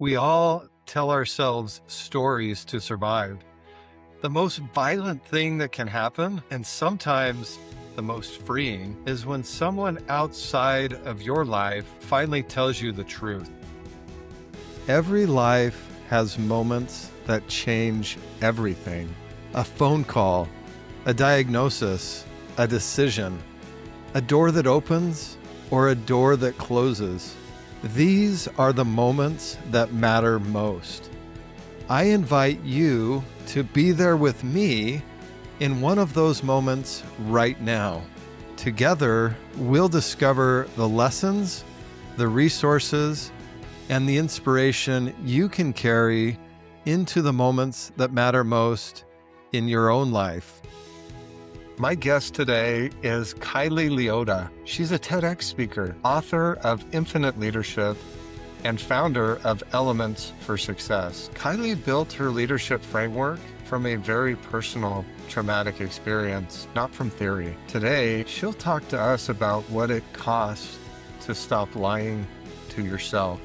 We all tell ourselves stories to survive. The most violent thing that can happen, and sometimes the most freeing, is when someone outside of your life finally tells you the truth. Every life has moments that change everything. A phone call, a diagnosis, a decision, a door that opens, or a door that closes. These are the moments that matter most. I invite you to be there with me in one of those moments right now. Together, we'll discover the lessons, the resources, and the inspiration you can carry into the moments that matter most in your own life. My guest today is Kylee Leota. She's a TEDx speaker, author of Infinite Leadership, and founder of Elements for Success. Kylee built her leadership framework from a very personal traumatic experience, not from theory. Today, she'll talk to us about what it costs to stop lying to yourself.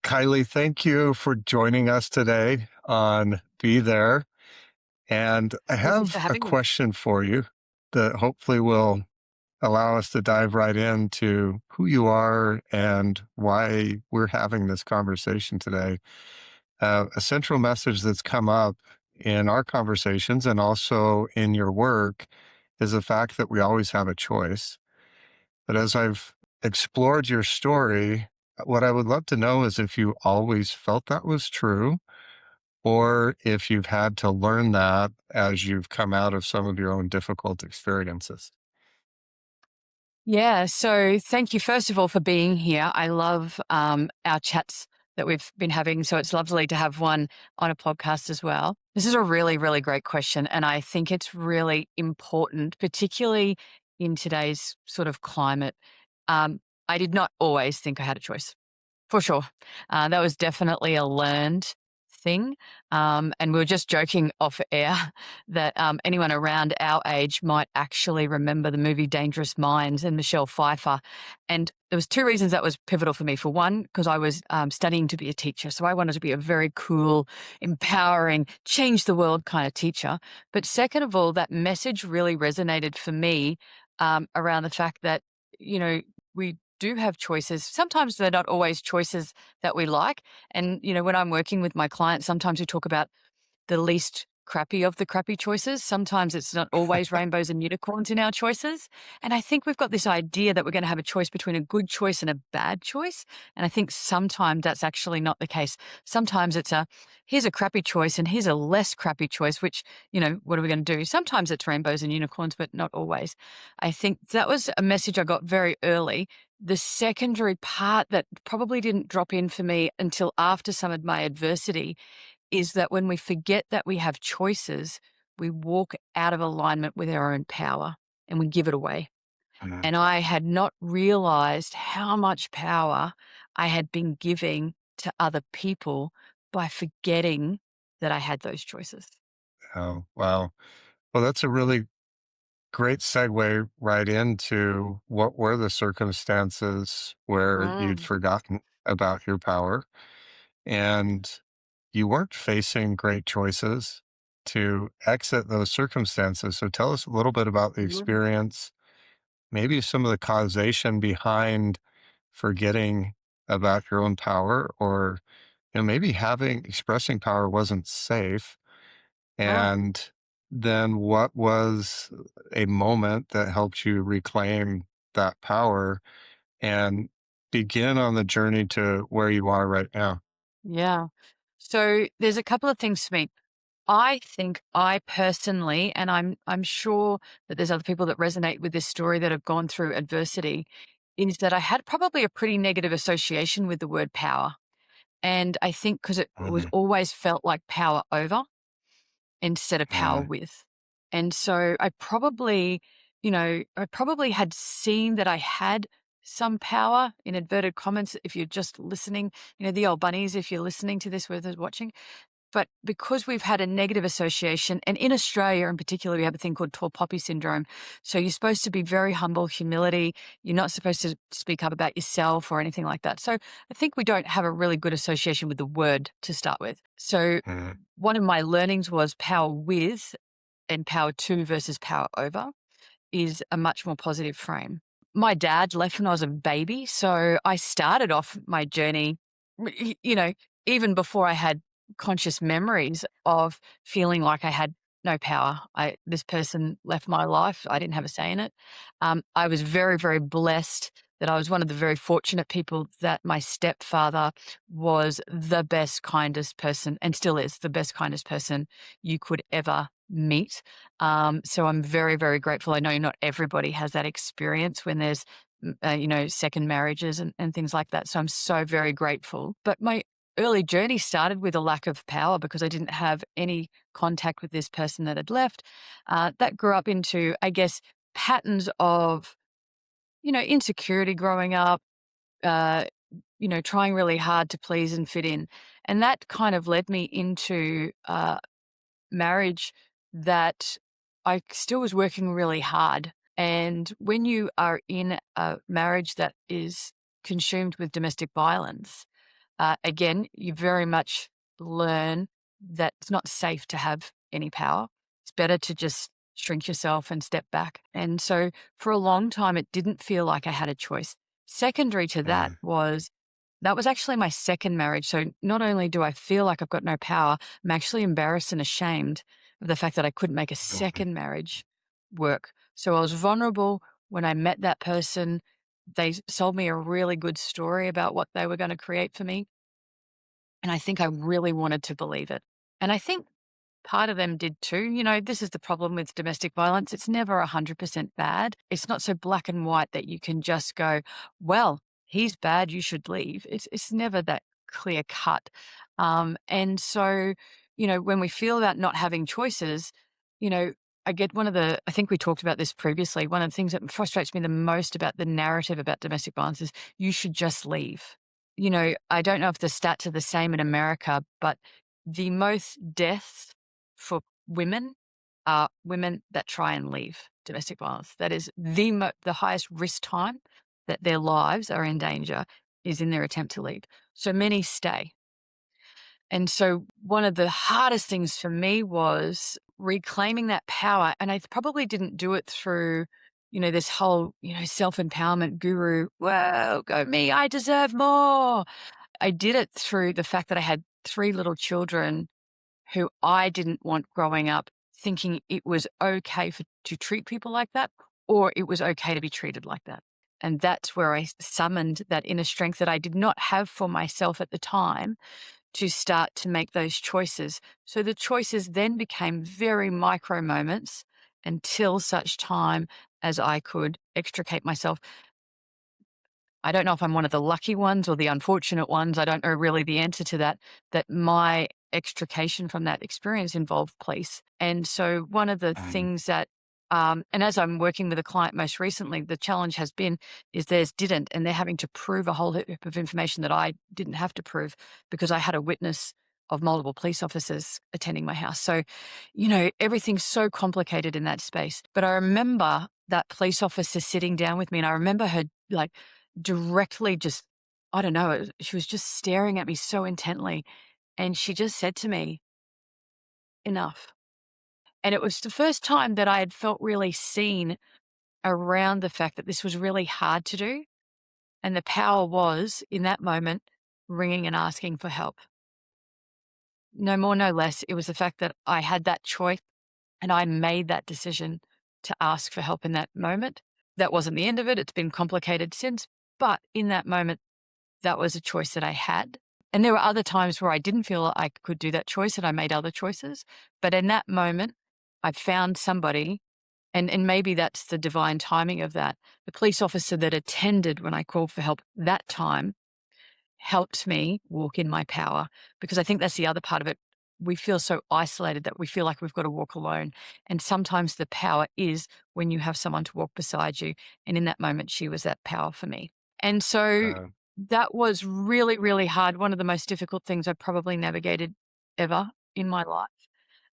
Kylee, thank you for joining us today on Be There. And I have a question for you that hopefully will allow us to dive right into who you are and why we're having this conversation today. A central message that's come up in our conversations and also in your work is the fact that we always have a choice. But as I've explored your story, what I would love to know is if you always felt that was true, or if you've had to learn that as you've come out of some of your own difficult experiences. Yeah, so thank you, first of all, for being here. I love our chats that we've been having, so it's lovely to have one on a podcast as well. This is a really, really great question, and I think it's really important, particularly in today's sort of climate. I did not always think I had a choice, for sure. That was definitely a learned thing. And we were just joking off air that anyone around our age might actually remember the movie Dangerous Minds and Michelle Pfeiffer. And there was two reasons that was pivotal for me. For one, because I was studying to be a teacher. So I wanted to be a very cool, empowering, change the world kind of teacher. But second of all, that message really resonated for me around the fact that, we do have choices. Sometimes they're not always choices that we like. And, when I'm working with my clients, sometimes we talk about the least crappy of the crappy choices. Sometimes it's not always rainbows and unicorns in our choices. And I think we've got this idea that we're going to have a choice between a good choice and a bad choice. And I think sometimes that's actually not the case. Sometimes it's here's a crappy choice and here's a less crappy choice, which, what are we going to do? Sometimes it's rainbows and unicorns, but not always. I think that was a message I got very early. The secondary part that probably didn't drop in for me until after some of my adversity is that when we forget that we have choices, we walk out of alignment with our own power and we give it away. And I had not realized how much power I had been giving to other people by forgetting that I had those choices. Oh, wow. Well, that's a really great segue right into what were the circumstances where you'd Mm. forgotten about your power and you weren't facing great choices to exit those circumstances. So tell us a little bit about the Mhm. experience, maybe some of the causation behind forgetting about your own power, or maybe having expressing power wasn't safe. Oh, And then what was a moment that helped you reclaim that power and begin on the journey to where you are right now? yeah. So there's a couple of things for me. I think I personally, and I'm sure that there's other people that resonate with this story that have gone through adversity, is that I had probably a pretty negative association with the word power. And I think because it was Mhm. always felt like power over instead of power Mhm. with. And so I probably had seen that I had some power in inverted comments if you're just listening, the old bunnies, if you're listening to this, whether watching. But because we've had a negative association, and in Australia in particular, we have a thing called tall poppy syndrome. So you're supposed to be very humble, humility. You're not supposed to speak up about yourself or anything like that. So I think we don't have a really good association with the word to start with. So Mm. one of my learnings was power with and power to versus power over is a much more positive frame. My dad left when I was a baby, so I started off my journey, you know, even before I had conscious memories of feeling like I had no power. This person left my life. I didn't have a say in it. I was very, very blessed that I was one of the very fortunate people that my stepfather was the best, kindest person, and still is the best, kindest person you could ever meet. So I'm very, very grateful. I know not everybody has that experience when there's, second marriages and things like that. So I'm so very grateful. But my early journey started with a lack of power because I didn't have any contact with this person that had left. That grew up into, I guess, patterns of, insecurity growing up, uh, trying really hard to please and fit in. And that kind of led me into marriage that I still was working really hard. And when you are in a marriage that is consumed with domestic violence, again, you very much learn that it's not safe to have any power. It's better to just shrink yourself and step back. And so for a long time, it didn't feel like I had a choice. Secondary to Mm. that was actually my second marriage. So not only do I feel like I've got no power, I'm actually embarrassed and ashamed of the fact that I couldn't make a Okay. second marriage work. So I was vulnerable when I met that person. They sold me a really good story about what they were going to create for me. And I think I really wanted to believe it. And I think part of them did too. This is the problem with domestic violence. It's never 100% bad. It's not so black and white that you can just go, well, he's bad, you should leave. It's never that clear cut. And so, when we feel about not having choices, you know, I think we talked about this previously. One of the things that frustrates me the most about the narrative about domestic violence is you should just leave. I don't know if the stats are the same in America, but the most deaths for women are women that try and leave domestic violence. That is the highest risk time that their lives are in danger is in their attempt to leave. So many stay. And so one of the hardest things for me was reclaiming that power. And I probably didn't do it through, this whole, self-empowerment guru, whoa, go me, I deserve more. I did it through the fact that I had 3 little children who I didn't want growing up thinking it was okay to treat people like that, or it was okay to be treated like that. And that's where I summoned that inner strength that I did not have for myself at the time to start to make those choices. So the choices then became very micro moments until such time as I could extricate myself. I don't know if I'm one of the lucky ones or the unfortunate ones. I don't know really the answer to that, that my extrication from that experience involved police. And so one of the Mm. things that, and as I'm working with a client most recently, the challenge has been is theirs didn't, and they're having to prove a whole heap of information that I didn't have to prove because I had a witness of multiple police officers attending my house. So, everything's so complicated in that space. But I remember that police officer sitting down with me, and I remember her like directly just, I don't know, she was just staring at me so intently. And she just said to me, enough. And it was the first time that I had felt really seen around the fact that this was really hard to do. And the power was in that moment ringing and asking for help. No more, no less. It was the fact that I had that choice and I made that decision to ask for help in that moment. That wasn't the end of it. It's been complicated since. But in that moment, that was a choice that I had. And there were other times where I didn't feel I could do that choice and I made other choices. But in that moment, I found somebody, and maybe that's the divine timing of that. The police officer that attended when I called for help that time helped me walk in my power, because I think that's the other part of it. We feel so isolated that we feel like we've got to walk alone. And sometimes the power is when you have someone to walk beside you. And in that moment, she was that power for me. And so Uh, that was really, really hard. One of the most difficult things I probably navigated ever. in my life.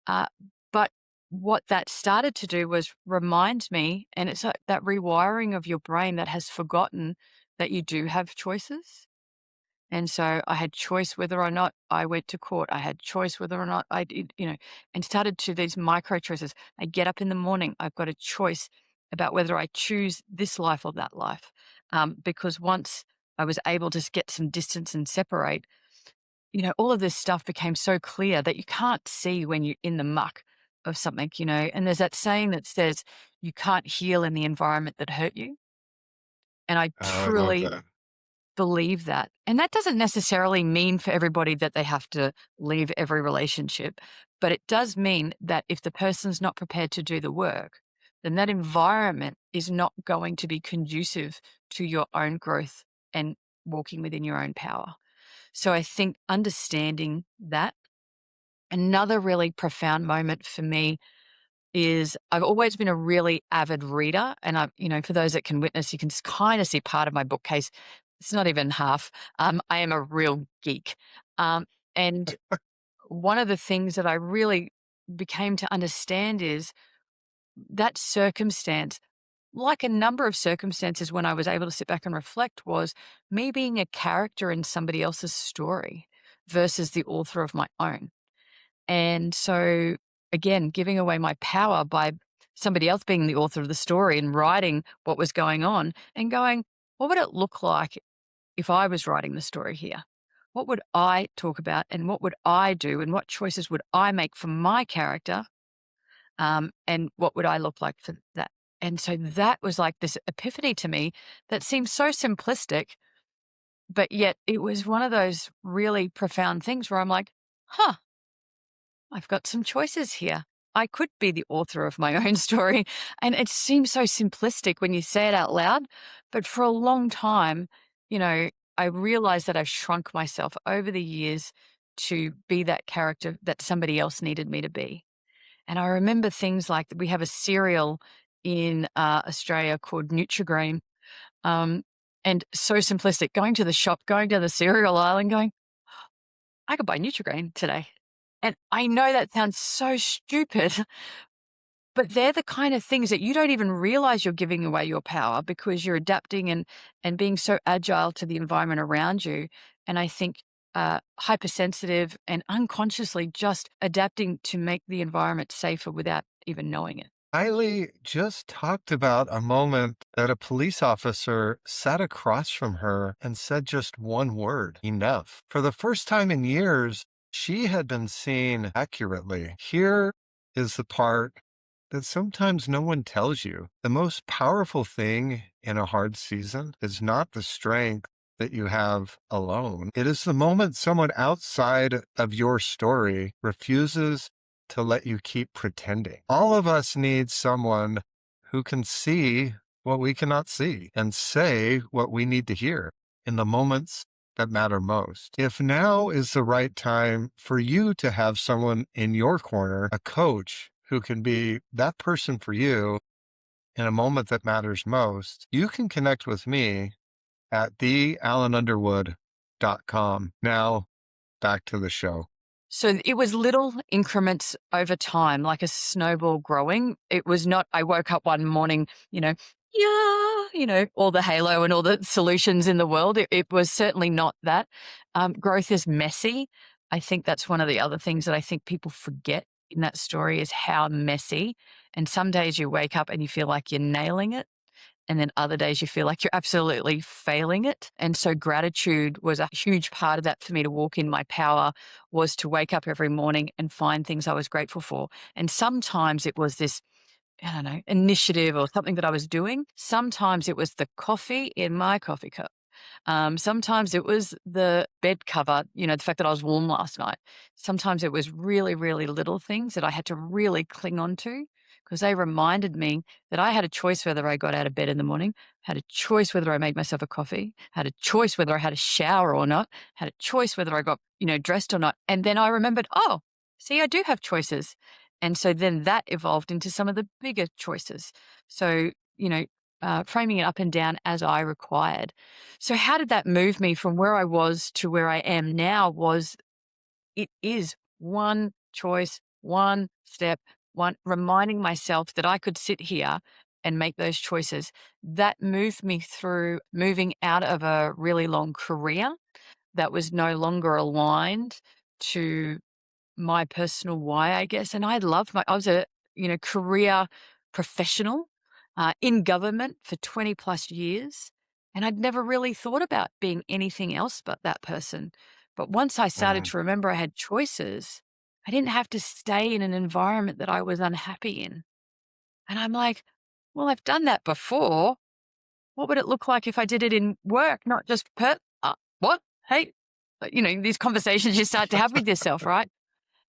Uh, but what that started to do was remind me, and it's like that rewiring of your brain that has forgotten that you do have choices. And so I had choice whether or not I went to court. I had choice whether or not I did, and started to these micro choices. I get up in the morning. I've got a choice about whether I choose this life or that life. Because once I was able to get some distance and separate, all of this stuff became so clear that you can't see when you're in the muck of something, and there's that saying that says you can't heal in the environment that hurt you. And I Oh, I love truly that. believe that. And that doesn't necessarily mean for everybody that they have to leave every relationship, but it does mean that if the person's not prepared to do the work, then that environment is not going to be conducive to your own growth and walking within your own power. So I think understanding that. Another really profound moment for me is I've always been a really avid reader. And for those that can witness, you can kind of see part of my bookcase. It's not even half. I am a real geek. And one of the things that I really became to understand is that circumstance, like a number of circumstances when I was able to sit back and reflect, was me being a character in somebody else's story versus the author of my own. And so, again, giving away my power by somebody else being the author of the story and writing what was going on and going, what would it look like if I was writing the story here? What would I talk about and what would I do and what choices would I make for my character? And what would I look like for that? And so that was like this epiphany to me that seemed so simplistic, but yet it was one of those really profound things where I'm like, huh, I've got some choices here. I could be the author of my own story. And it seems so simplistic when you say it out loud. But for a long time, I realized that I've shrunk myself over the years to be that character that somebody else needed me to be. And I remember things like we have a cereal in Australia called Nutri-Grain. Um, and so simplistic, going to the shop, going down the cereal aisle and going, I could buy Nutri-Grain today. And I know that sounds so stupid, but they're the kind of things that you don't even realize you're giving away your power because you're adapting and being so agile to the environment around you. And I think hypersensitive and unconsciously just adapting to make the environment safer without even knowing it. Kylie just talked about a moment that a police officer sat across from her and said just one word, enough. For the first time in years, she had been seen accurately. Here is the part that sometimes no one tells you. The most powerful thing in a hard season is not the strength that you have alone. It is the moment someone outside of your story refuses to let you keep pretending. All of us need someone who can see what we cannot see and say what we need to hear in the moments that matter most. If now is the right time for you to have someone in your corner, a coach who can be that person for you in a moment that matters most, you can connect with me at thealanunderwood.com. Now, back to the show. So it was little increments over time, like a snowball growing. It was not, I woke up one morning, all the halo and all the solutions in the world. It was certainly not that. Growth is messy. I think that's one of the other things that I think people forget in that story is how messy. And some days you wake up and you feel like you're nailing it. And then other days you feel like you're absolutely failing it. And so gratitude was a huge part of that for me to walk in my power, was to wake up every morning and find things I was grateful for. And sometimes it was this, I don't know, initiative or something that I was doing. Sometimes it was the coffee in my coffee cup. Sometimes it was the bed cover, the fact that I was warm last night. Sometimes it was really, really little things that I had to really cling on to because they reminded me that I had a choice whether I got out of bed in the morning, had a choice whether I made myself a coffee, had a choice whether I had a shower or not, had a choice whether I got, dressed or not. And then I remembered, oh, see, I do have choices. And so then that evolved into some of the bigger choices. So, framing it up and down as I required. So how did that move me from where I was to where I am now was it is one choice, one step, reminding myself that I could sit here and make those choices. That moved me through moving out of a really long career that was no longer aligned to my personal why, I guess. And I was a, career professional in government for 20 plus years. And I'd never really thought about being anything else but that person. But once I started Mm. to remember I had choices, I didn't have to stay in an environment that I was unhappy in. And I'm like, well, I've done that before. What would it look like if I did it in work, not just what? Hey, these conversations you start to have with yourself, right?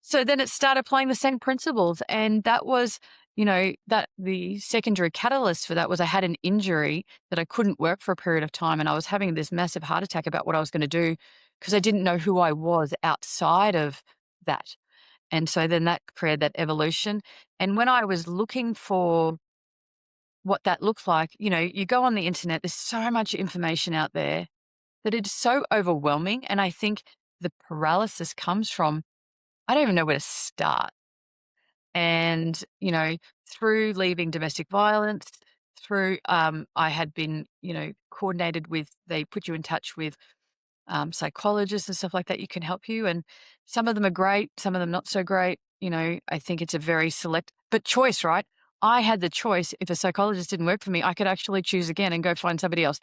So then it started applying the same principles. And that was, that the secondary catalyst for that was I had an injury that I couldn't work for a period of time. And I was having this massive heart attack about what I was going to do because I didn't know who I was outside of that. And so then that created that evolution. And when I was looking for what that looks like, you go on the internet, there's so much information out there that it's so overwhelming. And I think the paralysis comes from I don't even know where to start. And, through leaving domestic violence, through I had been, coordinated with, they put you in touch with psychologists and stuff like that. You can help you. And some of them are great, some of them not so great. I think it's a very select, but choice, right? I had the choice. If a psychologist didn't work for me, I could actually choose again and go find somebody else.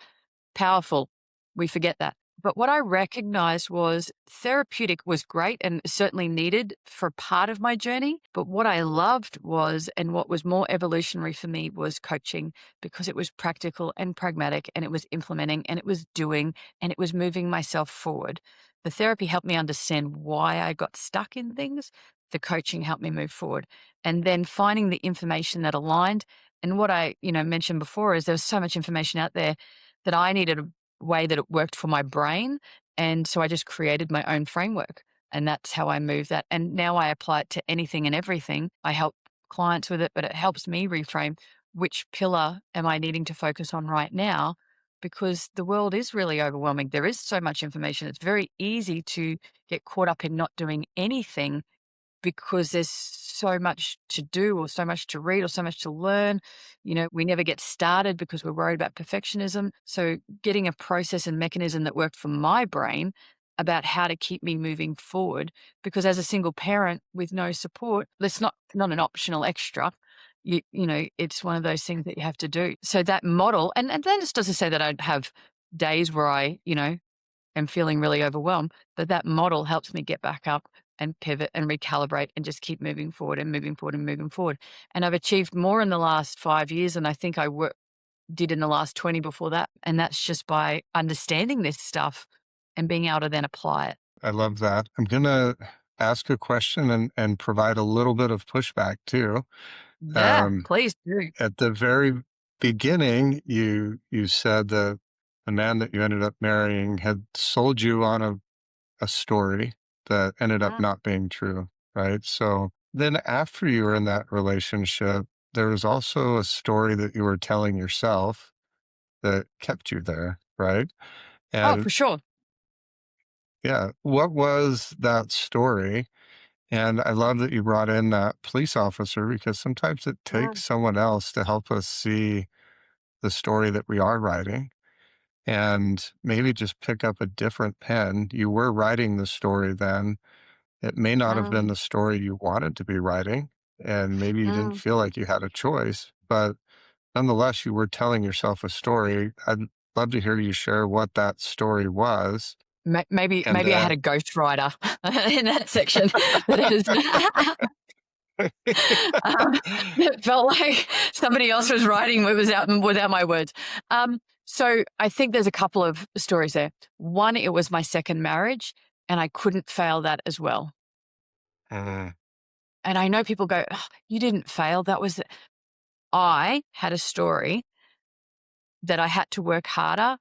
Powerful. We forget that. But what I recognized was therapeutic was great and certainly needed for part of my journey. But what I loved was, and what was more evolutionary for me was coaching because it was practical and pragmatic and it was implementing and it was doing and it was moving myself forward. The therapy helped me understand why I got stuck in things. The coaching helped me move forward. And then finding the information that aligned. And what I, mentioned before is there was so much information out there that I needed a way that it worked for my brain. And so I just created my own framework. And that's how I move that. And now I apply it to anything and everything. I help clients with it, but it helps me reframe which pillar am I needing to focus on right now? Because the world is really overwhelming. There is so much information. It's very easy to get caught up in not doing anything because there's so much to do or so much to read or so much to learn. We never get started because we're worried about perfectionism. So getting a process and mechanism that worked for my brain about how to keep me moving forward, because as a single parent with no support, that's not an optional extra. It's one of those things that you have to do. So that model, and then this doesn't say that I'd have days where I, am feeling really overwhelmed, but that model helps me get back up and pivot and recalibrate and just keep moving forward and moving forward and moving forward. And I've achieved more in the last 5 years than I think did in the last 20 before that. And that's just by understanding this stuff and being able to then apply it. I love that. I'm going to ask a question and provide a little bit of pushback too. Yeah, Um, please do. at the very beginning, you said that the man that you ended up marrying had sold you on a story that ended up Mm, not being true, right? So then after you were in that relationship, there was also a story that you were telling yourself that kept you there, right? oh, And for sure. yeah, what was that story? And I love that you brought in that police officer because sometimes it Mm, takes someone else to help us see the story that we are writing and maybe just pick up a different pen. You were writing the story then. It may not have been mm, the story you wanted to be writing, and maybe you didn't mm. feel like you had a choice, but nonetheless, you were telling yourself a story. I'd love to hear you share what that story was. And Maybe I had then a ghostwriter in that section that is it felt like somebody else was writing what was out without my words. So I think there's a couple of stories there. One, it was my second marriage, and I couldn't fail that as well. Mm, And I know people go, "Oh, you didn't fail. I had a story that I had to work harder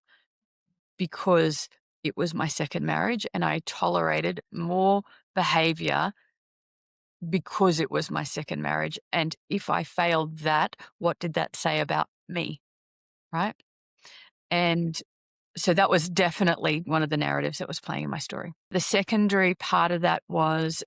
because it was my second marriage, and I tolerated more behavior because it was my second marriage. And if I failed that, what did that say about me? Right. And so that was definitely one of the narratives that was playing in my story. The secondary part of that was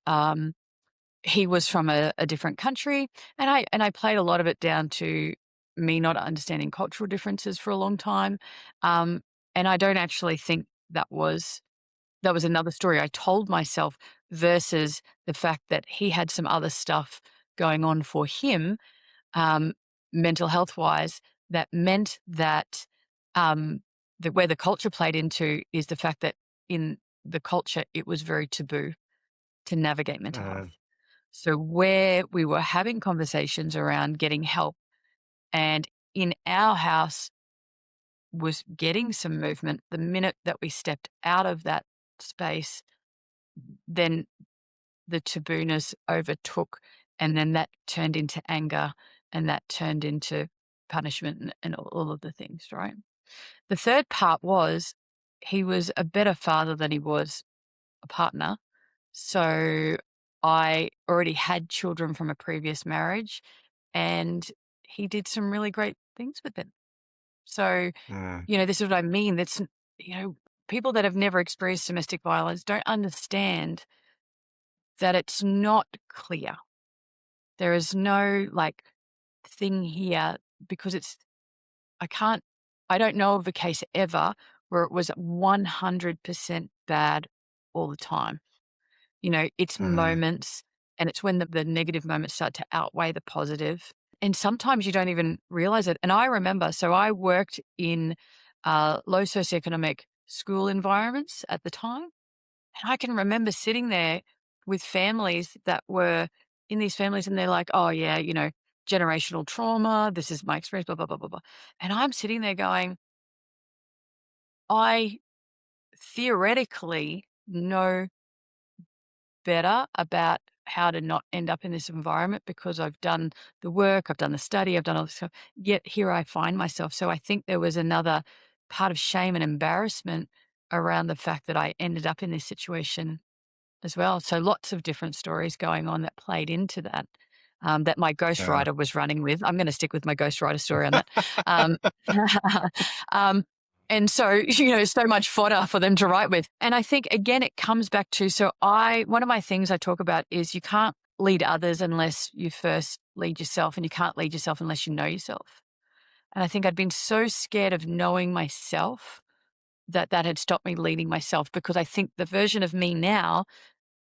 he was from a different country, and I played a lot of it down to me not understanding cultural differences for a long time, um, and I don't actually think that was another story I told myself versus the fact that he had some other stuff going on for him, um, mental health wise, that meant um, that where the culture played into is the fact that in the culture, it was very taboo to navigate mental Uh, health. So where we were having conversations around getting help and in our house was getting some movement, the minute that we stepped out of that space, then the tabooness overtook, and then that turned into anger, and that turned into punishment and all of the things, right? The third part was he was a better father than he was a partner. So I already had children from a previous marriage, and he did some really great things with them. So, mm, this is what I mean. You know, people that have never experienced domestic violence don't understand that it's not clear. There is no like thing here because I can't, I don't know of a case ever where it was 100% bad all the time. It's mm, moments, and it's when the negative moments start to outweigh the positive. And sometimes you don't even realize it. And I remember, so I worked in low socioeconomic school environments at the time. And I can remember sitting there with families that were in these families, and they're like, oh, yeah, generational trauma. This is my experience, blah, blah, blah, blah, blah. And I'm sitting there going, I theoretically know better about how to not end up in this environment because I've done the work, I've done the study, I've done all this stuff. Yet here I find myself. So I think there was another part of shame and embarrassment around the fact that I ended up in this situation as well. So lots of different stories going on that played into that, that my yeah. ghostwriter was running with. I'm going to stick with my ghostwriter story on that. Um, um, and so, so much fodder for them to write with. And I think, again, it comes back to, one of my things I talk about is you can't lead others unless you first lead yourself, and you can't lead yourself unless you know yourself. And I think I'd been so scared of knowing myself that had stopped me leading myself, because I think the version of me now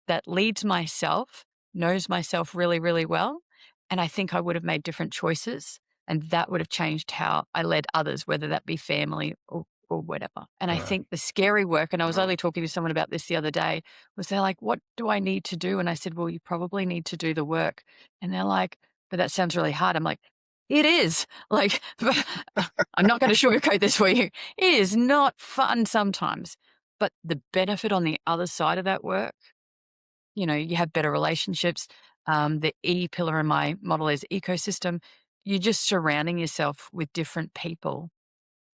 that leads myself, knows myself really, really well. And I think I would have made different choices, and that would have changed how I led others, whether that be family or whatever. And I uh, think the scary work, and I was only talking to someone about this the other day, was they're like, what do I need to do? And I said, well, you probably need to do the work. And they're like, but that sounds really hard. I'm like, it is. Like, I'm not going to sugarcoat this for you. It is not fun sometimes. But the benefit on the other side of that work, you have better relationships. The E pillar in my model is ecosystem. You're just surrounding yourself with different people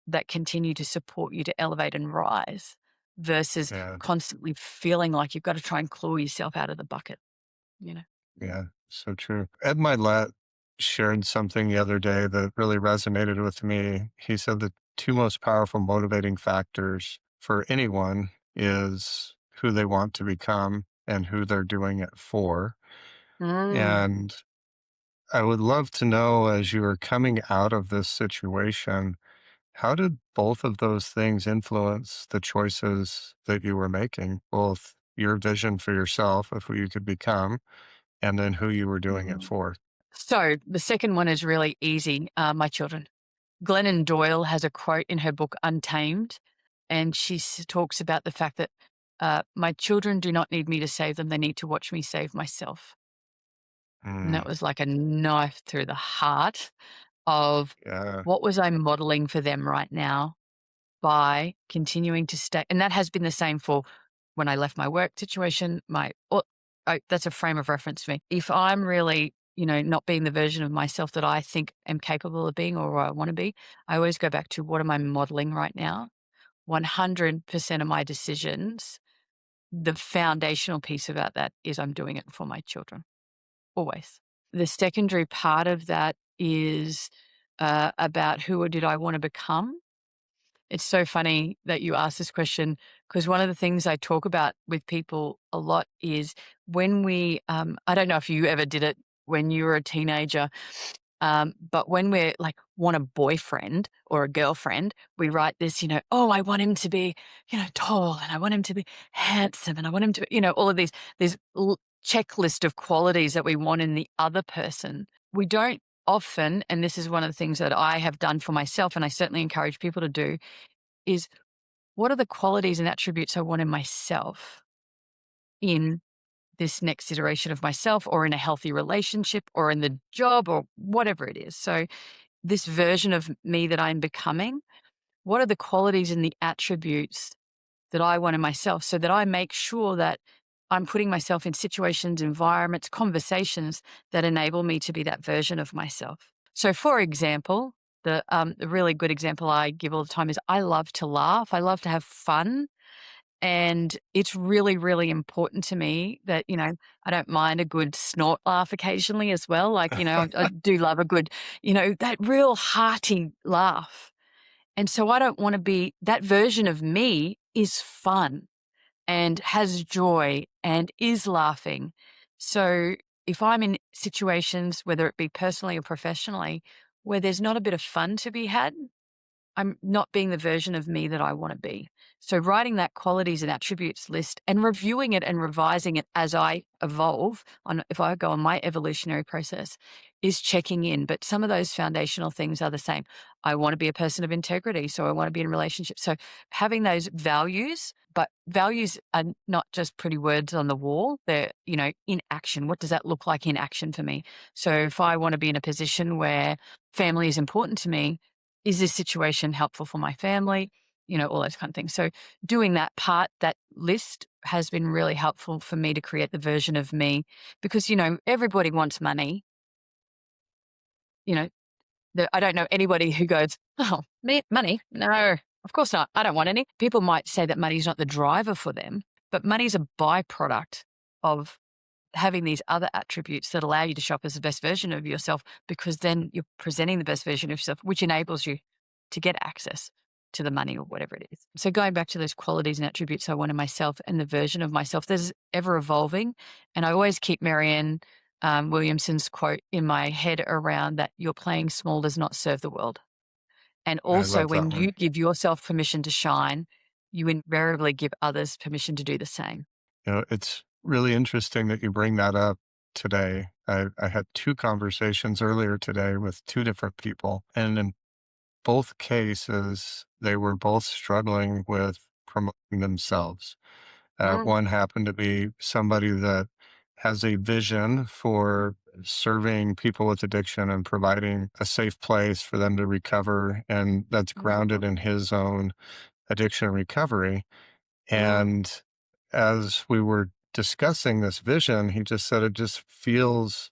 that continue to support you to elevate and rise versus yeah. constantly feeling like you've got to try and claw yourself out of the bucket, you know? Yeah. So true. Ed Milet shared something the other day that really resonated with me. He said the two most powerful motivating factors for anyone is who they want to become and who they're doing it for. Mm. And I would love to know, as you are coming out of this situation, how did both of those things influence the choices that you were making? Both your vision for yourself of who you could become and then who you were doing it Mhm. for. So the second one is really easy. My children. Glennon Doyle has a quote in her book Untamed, and she talks about the fact that my children do not need me to save them; they need to watch me save myself. And that Mm, was like a knife through the heart of yeah, what was I modeling for them right now by continuing to stay. And that has been the same for when I left my work situation. That's a frame of reference for me. If I'm really, not being the version of myself that I think am capable of being or I want to be, I always go back to what am I modeling right now? 100% of my decisions, the foundational piece about that is I'm doing it for my children, always. The secondary part of that is about who did I want to become. It's so funny that you asked this question Because one of the things I talk about with people a lot is when I don't know if you ever did it when you were a teenager, but when we're like want a boyfriend or a girlfriend, we write this, oh, I want him to be, tall, and I want him to be handsome, and I want him to, all of these checklist of qualities that we want in the other person. We don't often, and this is one of the things that I have done for myself, and I certainly encourage people to do, is what are the qualities and attributes I want in myself in this next iteration of myself, or in a healthy relationship, or in the job, or whatever it is. So this version of me that I'm becoming, what are the qualities and the attributes that I want in myself, so that I make sure that I'm putting myself in situations, environments, conversations that enable me to be that version of myself. So for example, the really good example I give all the time is I love to laugh. I love to have fun. And it's really, really important to me that, I don't mind a good snort laugh occasionally as well. Like, I do love a good, that real hearty laugh. And so I don't want to be that version of me is fun and has joy and is laughing. So if I'm in situations, whether it be personally or professionally, where there's not a bit of fun to be had, I'm not being the version of me that I want to be. So writing that qualities and attributes list and reviewing it and revising it as I evolve if I go on my evolutionary process is checking in. But some of those foundational things are the same. I want to be a person of integrity. So I want to be in relationships. So having those values, but values are not just pretty words on the wall. They're, in action. What does that look like in action for me? So if I want to be in a position where family is important to me, is this situation helpful for my family? All those kind of things. So doing that list has been really helpful for me to create the version of me because, everybody wants money. You know, I don't know anybody who goes, oh, me, money? No, of course not. I don't want any. People might say that money is not the driver for them, but money is a byproduct of having these other attributes that allow you to show up as the best version of yourself, because then you're presenting the best version of yourself, which enables you to get access to the money or whatever it is. So going back to those qualities and attributes I want in myself and the version of myself, there's ever evolving. And I always keep Marianne Williamson's quote in my head around that you're playing small does not serve the world. And I also love that when one. you give yourself permission to shine, you invariably give others permission to do the same. It's really interesting that you bring that up today. I had two conversations earlier today with two different people, and in both cases, they were both struggling with promoting themselves. Mm, One happened to be somebody that has a vision for serving people with addiction and providing a safe place for them to recover, and that's grounded mm, in his own addiction recovery. mm, And as we were discussing this vision, he just said it just feels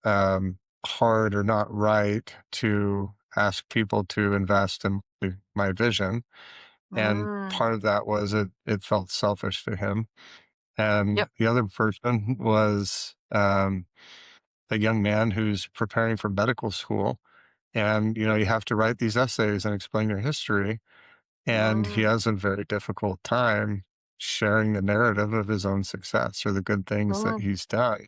hard or not right to ask people to invest in my vision. And mm. part of that was it felt selfish to him. And Yep. the other person was a young man who's preparing for medical school. And, you have to write these essays and explain your history. And he Mm, has a very difficult time sharing the narrative of his own success or the good things that mm, he's done.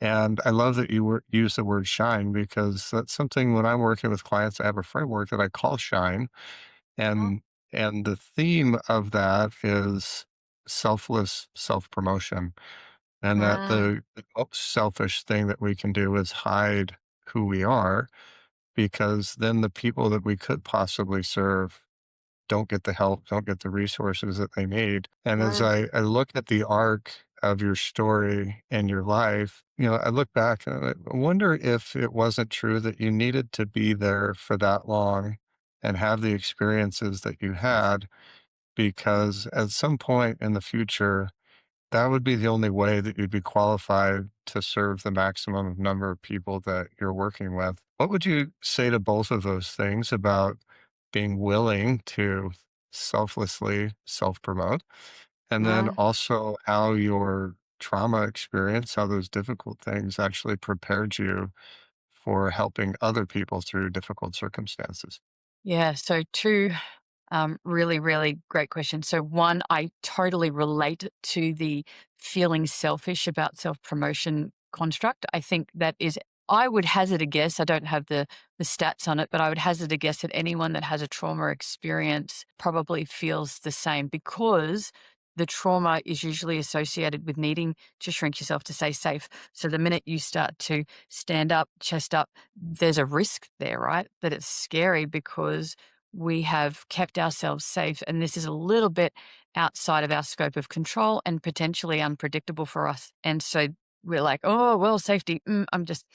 And I love that you use the word shine, because that's something when I'm working with clients, I have a framework that I call shine. mm, And the theme of that is selfless self-promotion. And that mm. the most selfish thing that we can do is hide who we are, because then the people that we could possibly serve don't get the help, don't get the resources that they need. And as Mm, I look at the arc of your story and your life, I look back and I wonder if it wasn't true that you needed to be there for that long and have the experiences that you had, because at some point in the future, that would be the only way that you'd be qualified to serve the maximum number of people that you're working with. What would you say to both of those things about being willing to selflessly self promote? And then mm. also how your trauma experience, how those difficult things actually prepared you for helping other people through difficult circumstances? Yeah. So two. Really, really great question. So one, I totally relate to the feeling selfish about self-promotion construct. I think that is, I would hazard a guess, I don't have the stats on it, but I would hazard a guess that anyone that has a trauma experience probably feels the same, because the trauma is usually associated with needing to shrink yourself to stay safe. So the minute you start to stand up, chest up, there's a risk there, right? That it's scary because we have kept ourselves safe, and this is a little bit outside of our scope of control and potentially unpredictable for us. And so we're like, oh, well, safety. I'll just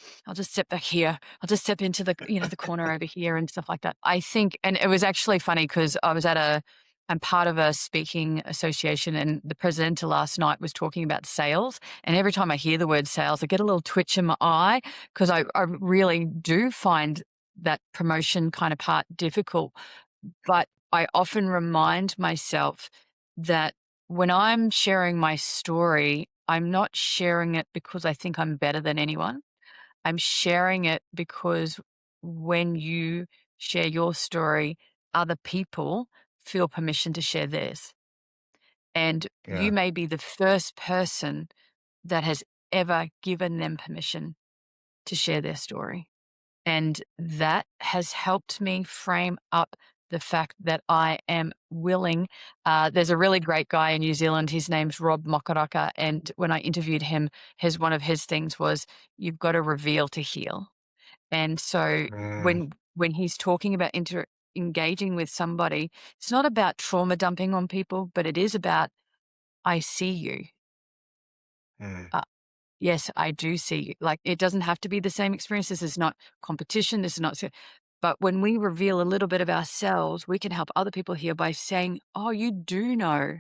step back here. I'll just step into the corner over here and stuff like that. I think, and it was actually funny because I'm part of a speaking association, and the presenter last night was talking about sales. And every time I hear the word sales, I get a little twitch in my eye, because I really do find that promotion kind of part difficult. But I often remind myself that when I'm sharing my story, I'm not sharing it because I think I'm better than anyone. I'm sharing it because when you share your story, other people feel permission to share theirs. And you Yeah. may be the first person that has ever given them permission to share their story. And that has helped me frame up the fact that I am willing. There's a really great guy in New Zealand. His name's Rob Mokaraka. And when I interviewed him, one of his things was, you've got to reveal to heal. And so Mm, when he's talking about engaging with somebody, it's not about trauma dumping on people, but it is about, I see you. mm, Uh, Yes, I do see. Like, it doesn't have to be the same experience. This is not competition. This is not, but when we reveal a little bit of ourselves, we can help other people here by saying, oh, you do know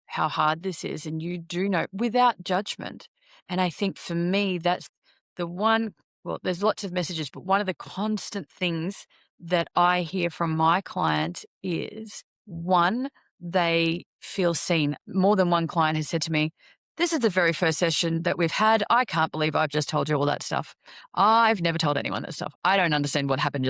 how hard this is, and you do know, without judgment. And I think for me, that's the one, well, there's lots of messages, but one of the constant things that I hear from my clients is, one, they feel seen. More than one client has said to me, this is the very first session that we've had. I can't believe I've just told you all that stuff. I've never told anyone that stuff. I don't understand what happened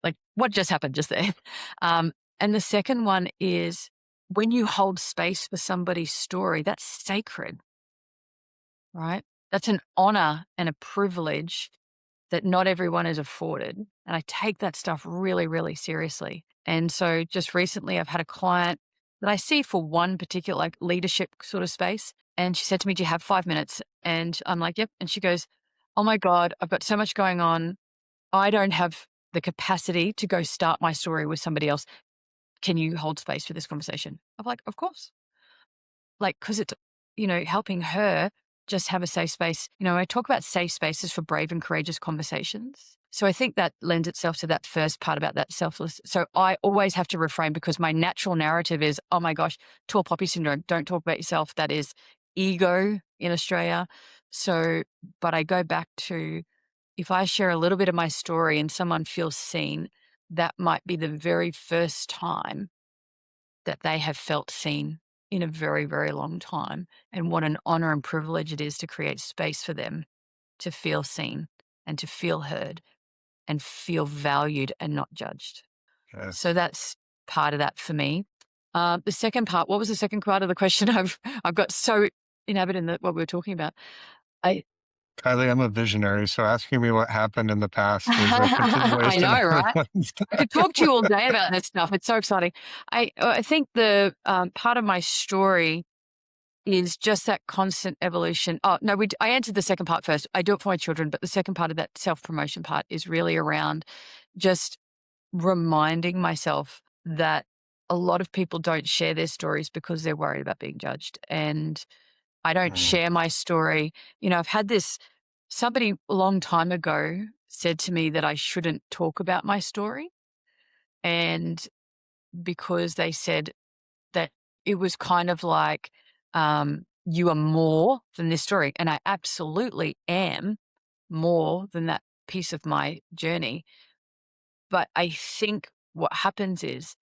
like what just happened just there. And the second one is, when you hold space for somebody's story, that's sacred, right? That's an honor and a privilege that not everyone is afforded. And I take that stuff really, really seriously. And so just recently, I've had a client that I see for one particular, like, leadership sort of space. And she said to me, do you have 5 minutes? And I'm like, yep. And she goes, oh my God, I've got so much going on. I don't have the capacity to go start my story with somebody else. Can you hold space for this conversation? I'm like, of course. Like, because it's, helping her just have a safe space. I talk about safe spaces for brave and courageous conversations. So I think that lends itself to that first part about that selfless. So I always have to reframe, because my natural narrative is, oh my gosh, tall poppy syndrome. Don't talk about yourself. That is ego in Australia. So, but I go back to, if I share a little bit of my story and someone feels seen, that might be the very first time that they have felt seen in a very, very long time. And what an honor and privilege it is to create space for them to feel seen and to feel heard and feel valued and not judged. So yes. that's part of that for me. The second part, what was the second part of the question? I've got so enamored in what we were talking about. I Kylie, I'm a visionary, so asking me what happened in the past is a I continuation of know, right? everyone's. I could talk to you all day about this stuff. It's so exciting. I think the part of my story is just that constant evolution. Oh, no, I answered the second part first. I do it for my children, but the second part of that self-promotion part is really around just reminding myself that a lot of people don't share their stories because they're worried about being judged. And I don't Mm, share my story. I've had this, somebody a long time ago said to me that I shouldn't talk about my story. And because they said that it was kind of like, you are more than this story. And I absolutely am more than that piece of my journey. But I think what happens is,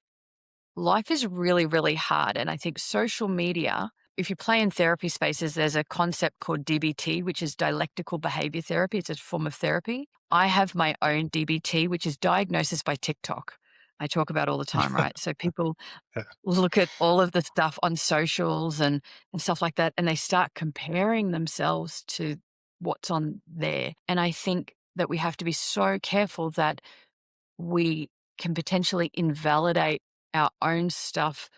life is really, really hard. And I think social media, if you play in therapy spaces, there's a concept called DBT, which is dialectical behavior therapy. It's a form of therapy. I have my own DBT, which is diagnosis by TikTok. I talk about all the time, right? So people Yeah. look at all of the stuff on socials and stuff like that, and they start comparing themselves to what's on there. And I think that we have to be so careful that we can potentially invalidate our own stuff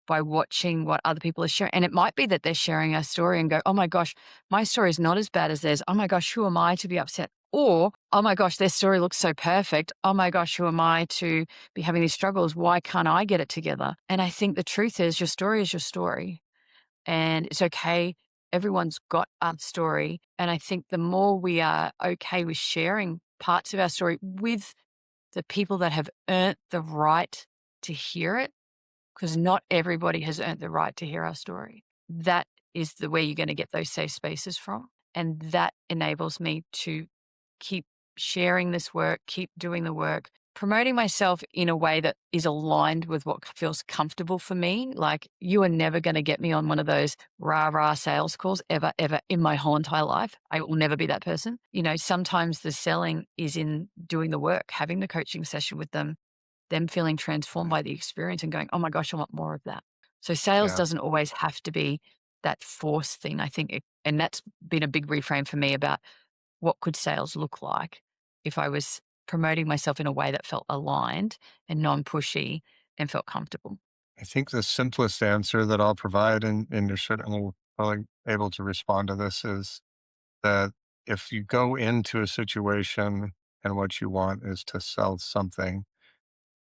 by watching what other people are sharing. And it might be that they're sharing a story and go, oh my gosh, my story is not as bad as theirs. Oh my gosh, who am I to be upset? Or, oh my gosh, their story looks so perfect. Oh my gosh, who am I to be having these struggles? Why can't I get it together? And I think the truth is your story. And it's okay. Everyone's got a story. And I think the more we are okay with sharing parts of our story with the people that have earned the right to hear it, because not everybody has earned the right to hear our story. That is the where you're going to get those safe spaces from. And that enables me to keep sharing this work, keep doing the work, promoting myself in a way that is aligned with what feels comfortable for me. Like, you are never going to get me on one of those rah rah sales calls ever, ever in my whole entire life. I will never be that person. You know, sometimes the selling is in doing the work, having the coaching session with them feeling transformed by the experience and going, oh my gosh, I want more of that. So sales Yeah. doesn't always have to be that force thing. I think, and that's been a big reframe for me about what could sales look like if I was promoting myself in a way that felt aligned and non-pushy and felt comfortable. I think the simplest answer that I'll provide, and you're certainly probably able to respond to this, is that if you go into a situation and what you want is to sell something,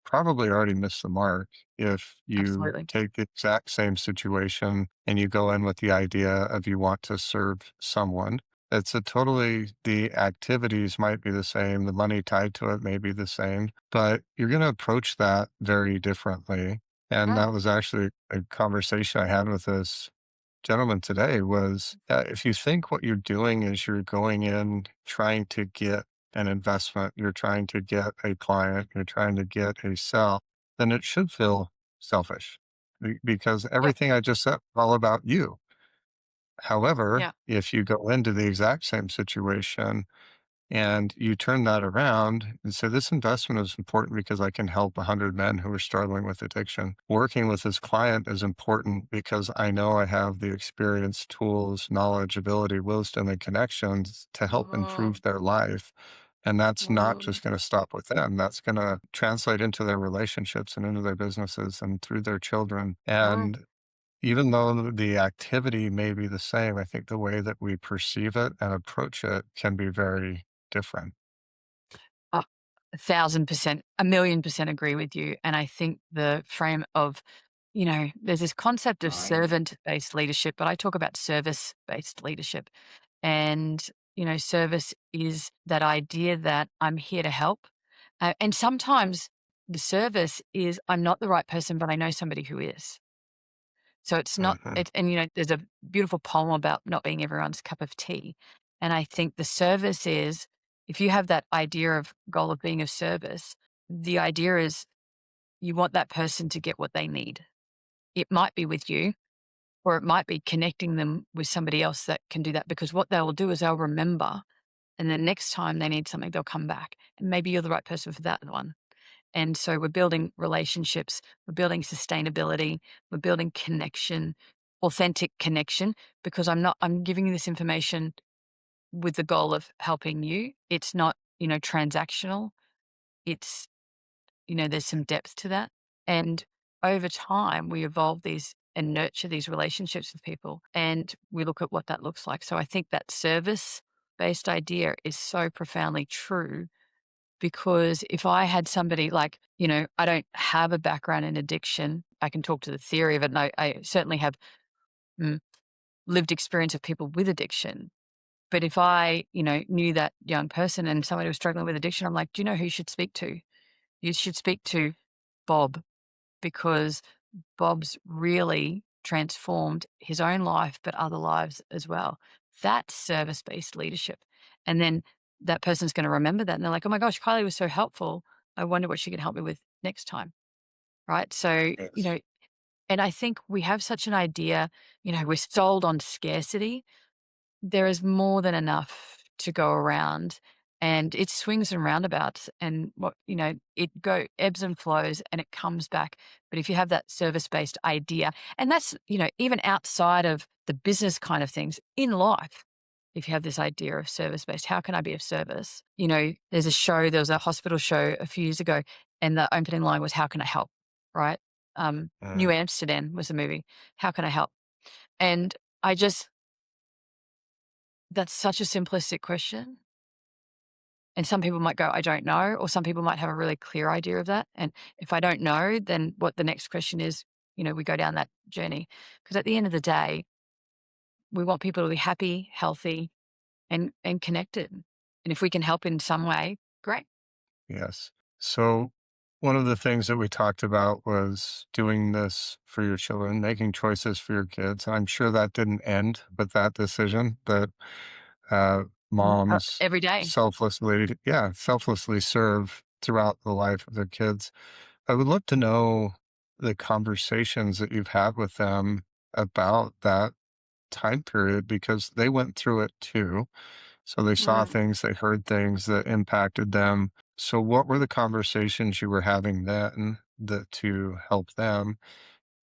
probably already missed the mark if you Absolutely. take the exact same situation and you go in with the idea of you want to serve someone. It's a totally, the activities might be the same, the money tied to it may be the same, but you're going to approach that very differently. And Mm, that was actually a conversation I had with this gentleman today was, if you think what you're doing is you're going in trying to get an investment, you're trying to get a client, you're trying to get a sell, then it should feel selfish because yep. everything I just said is all about you. However, Yeah. if you go into the exact same situation and you turn that around and say, this investment is important because I can help 100 men who are struggling with addiction. Working with this client is important because I know I have the experience, tools, knowledge, ability, wisdom, and connections to help Mm, improve their life. And that's not mm, just going to stop with them. That's going to translate into their relationships and into their businesses and through their children. mm. And even though the activity may be the same, I think the way that we perceive it and approach it can be very different. Oh, 1,000%, a million percent agree with you. And I think the frame of, there's this concept of servant based leadership, but I talk about service based leadership. And, service is that idea that I'm here to help. And sometimes the service is I'm not the right person, but I know somebody who is. So it's not, Mhm. it, and, there's a beautiful poem about not being everyone's cup of tea. And I think the service is if you have that idea of goal of being of service, the idea is you want that person to get what they need. It might be with you, or it might be connecting them with somebody else that can do that because what they will do is they'll remember and the next time they need something, they'll come back. And maybe you're the right person for that one. And so we're building relationships, we're building sustainability, we're building connection, authentic connection, because I'm giving you this information with the goal of helping you. It's not, transactional. It's, there's some depth to that. And over time, we evolve these and nurture these relationships with people. And we look at what that looks like. So I think that service based idea is so profoundly true because if I had somebody like, I don't have a background in addiction, I can talk to the theory of it. And I certainly have mm, lived experience of people with addiction. But if I, knew that young person and somebody was struggling with addiction, I'm like, do you know who you should speak to? You should speak to Bob because Bob's really transformed his own life, but other lives as well. That's service based leadership. And then that person's going to remember that. And they're like, oh my gosh, Kylie was so helpful. I wonder what she can help me with next time. Right. So, Yes. and I think we have such an idea, we're sold on scarcity. There is more than enough to go around. and it swings and roundabouts, and it ebbs and flows and it comes back. But if you have that service-based idea, and that's, even outside of the business kind of things in life, if you have this idea of service-based, how can I be of service? There was a hospital show a few years ago, and the opening line was, how can I help? Right? New Mm, Amsterdam was the movie. How can I help? And I just, that's such a simplistic question. And some people might go, I don't know, or some people might have a really clear idea of that. And if I don't know, then what the next question is, we go down that journey. Because at the end of the day, we want people to be happy, healthy, and connected. And if we can help in some way, great. yes. So, one of the things that we talked about was doing this for your children, making choices for your kids. I'm sure that didn't end with that decision, that moms Every day. selflessly serve throughout the life of their kids. I would love to know the conversations that you've had with them about that time period because they went through it too. So they saw Mm. things, they heard things that impacted them. So what were the conversations you were having then that to help them,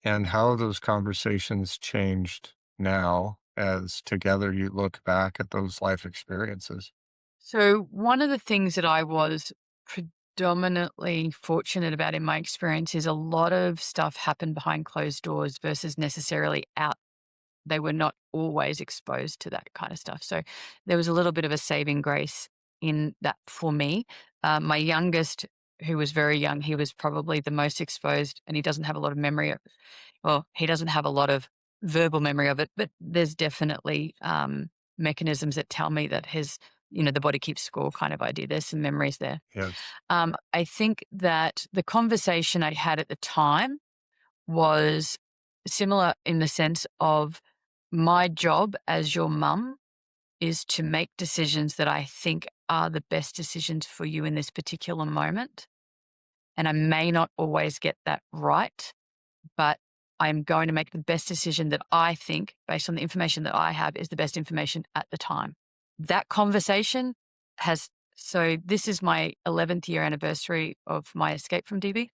and how have those conversations changed now as together you look back at those life experiences? So, one of the things that I was predominantly fortunate about in my experience is a lot of stuff happened behind closed doors versus necessarily out. They were not always exposed to that kind of stuff. So there was a little bit of a saving grace in that for me. My youngest, who was very young, he was probably the most exposed, and he doesn't have a lot of memory of, well, he doesn't have a lot of verbal memory of it, but there's definitely mechanisms that tell me that the body keeps score kind of idea. There's some memories there. Yes. I think that the conversation I had at the time was similar in the sense of my job as your mum is to make decisions that I think are the best decisions for you in this particular moment. And I may not always get that right, but I'm going to make the best decision that I think, based on the information that I have, is the best information at the time. That conversation has, so this is my 11th year anniversary of my escape from DB.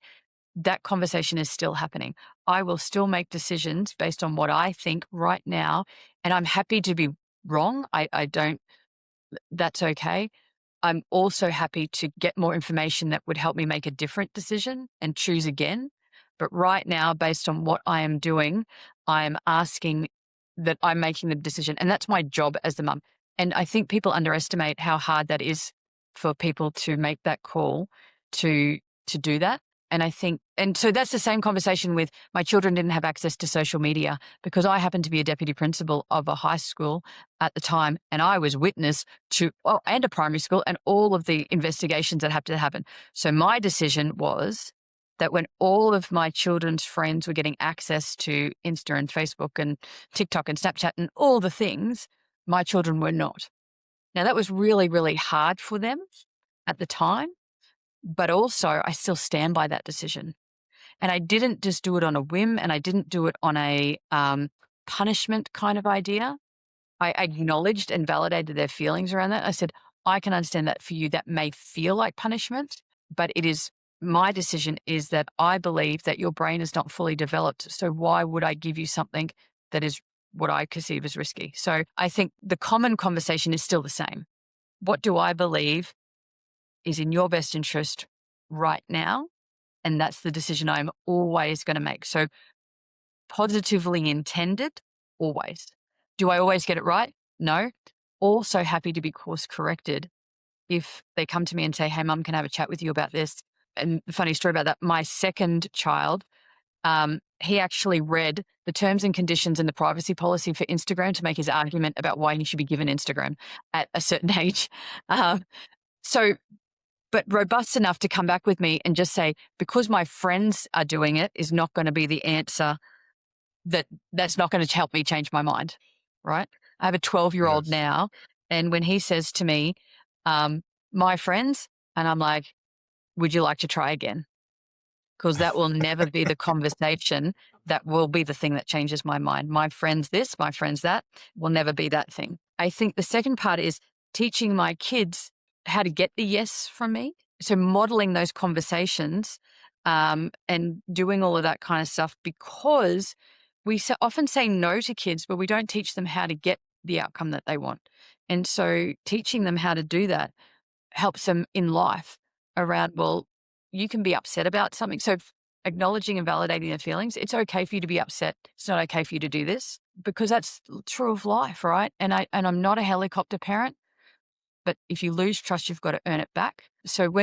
That conversation is still happening. I will still make decisions based on what I think right now, and I'm happy to be wrong. I don't, that's okay. I'm also happy to get more information that would help me make a different decision and choose again. But right now, based on what I am doing, I'm asking that I'm making the decision. And that's my job as the mum. And I think people underestimate how hard that is for people to make that call to do that. And I think, and so that's the same conversation with my children didn't have access to social media because I happened to be a deputy principal of a high school at the time. And I was witness to, and a primary school and all of the investigations that had to happen. So my decision was that when all of my children's friends were getting access to Insta and Facebook and TikTok and Snapchat and all the things, my children were not. Now that was really, really hard for them at the time, but also I still stand by that decision. And I didn't just do it on a whim, and I didn't do it on a punishment kind of idea. I acknowledged and validated their feelings around that. I said, I can understand that for you, that may feel like punishment, but it is my decision is that I believe that your brain is not fully developed. So why would I give you something that is what I perceive as risky? So I think the common conversation is still the same. What do I believe is in your best interest right now? And that's the decision I'm always going to make. So positively intended, always. Do I always get it right? No. Also happy to be course corrected if they come to me and say, hey, mum, can I have a chat with you about this? And the funny story about that, my second child, he actually read the terms and conditions and the privacy policy for Instagram to make his argument about why he should be given Instagram at a certain age. So, but robust enough to come back with me and just say, because my friends are doing it is not going to be the answer that's not going to help me change my mind, right? I have a 12-year-old Yes. now, and when he says to me, my friends, and I'm like, would you like to try again? Because that will never be the conversation that will be the thing that changes my mind. My friends this, my friends that will never be that thing. I think the second part is teaching my kids how to get the yes from me. So modeling those conversations and doing all of that kind of stuff, because we often say no to kids, but we don't teach them how to get the outcome that they want. And so teaching them how to do that helps them in life around, well, you can be upset about something. So acknowledging and validating their feelings. It's okay for you to be upset. It's not okay for you to do this, because that's true of life, right? And I'm not a helicopter parent, but if you lose trust, you've got to earn it back. So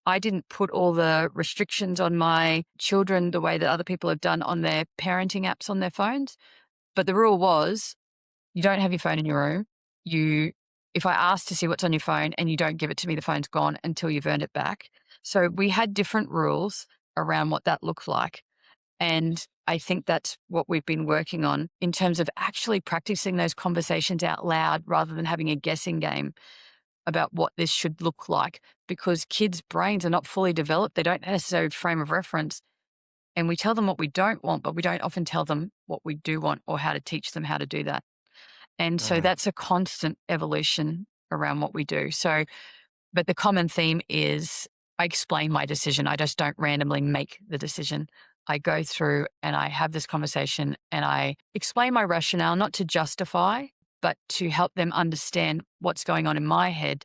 I didn't put all the restrictions on my children the way that other people have done on their parenting apps on their phones. But the rule was, you don't have your phone in your room. If I ask to see what's on your phone and you don't give it to me, the phone's gone until you've earned it back. So we had different rules around what that looked like. And I think that's what we've been working on in terms of actually practicing those conversations out loud rather than having a guessing game about what this should look like, because kids' brains are not fully developed. They don't necessarily have a frame of reference. And we tell them what we don't want, but we don't often tell them what we do want or how to teach them how to do that. And so Mm, that's a constant evolution around what we do. So, but the common theme is I explain my decision. I just don't randomly make the decision. I go through and I have this conversation and I explain my rationale, not to justify, but to help them understand what's going on in my head.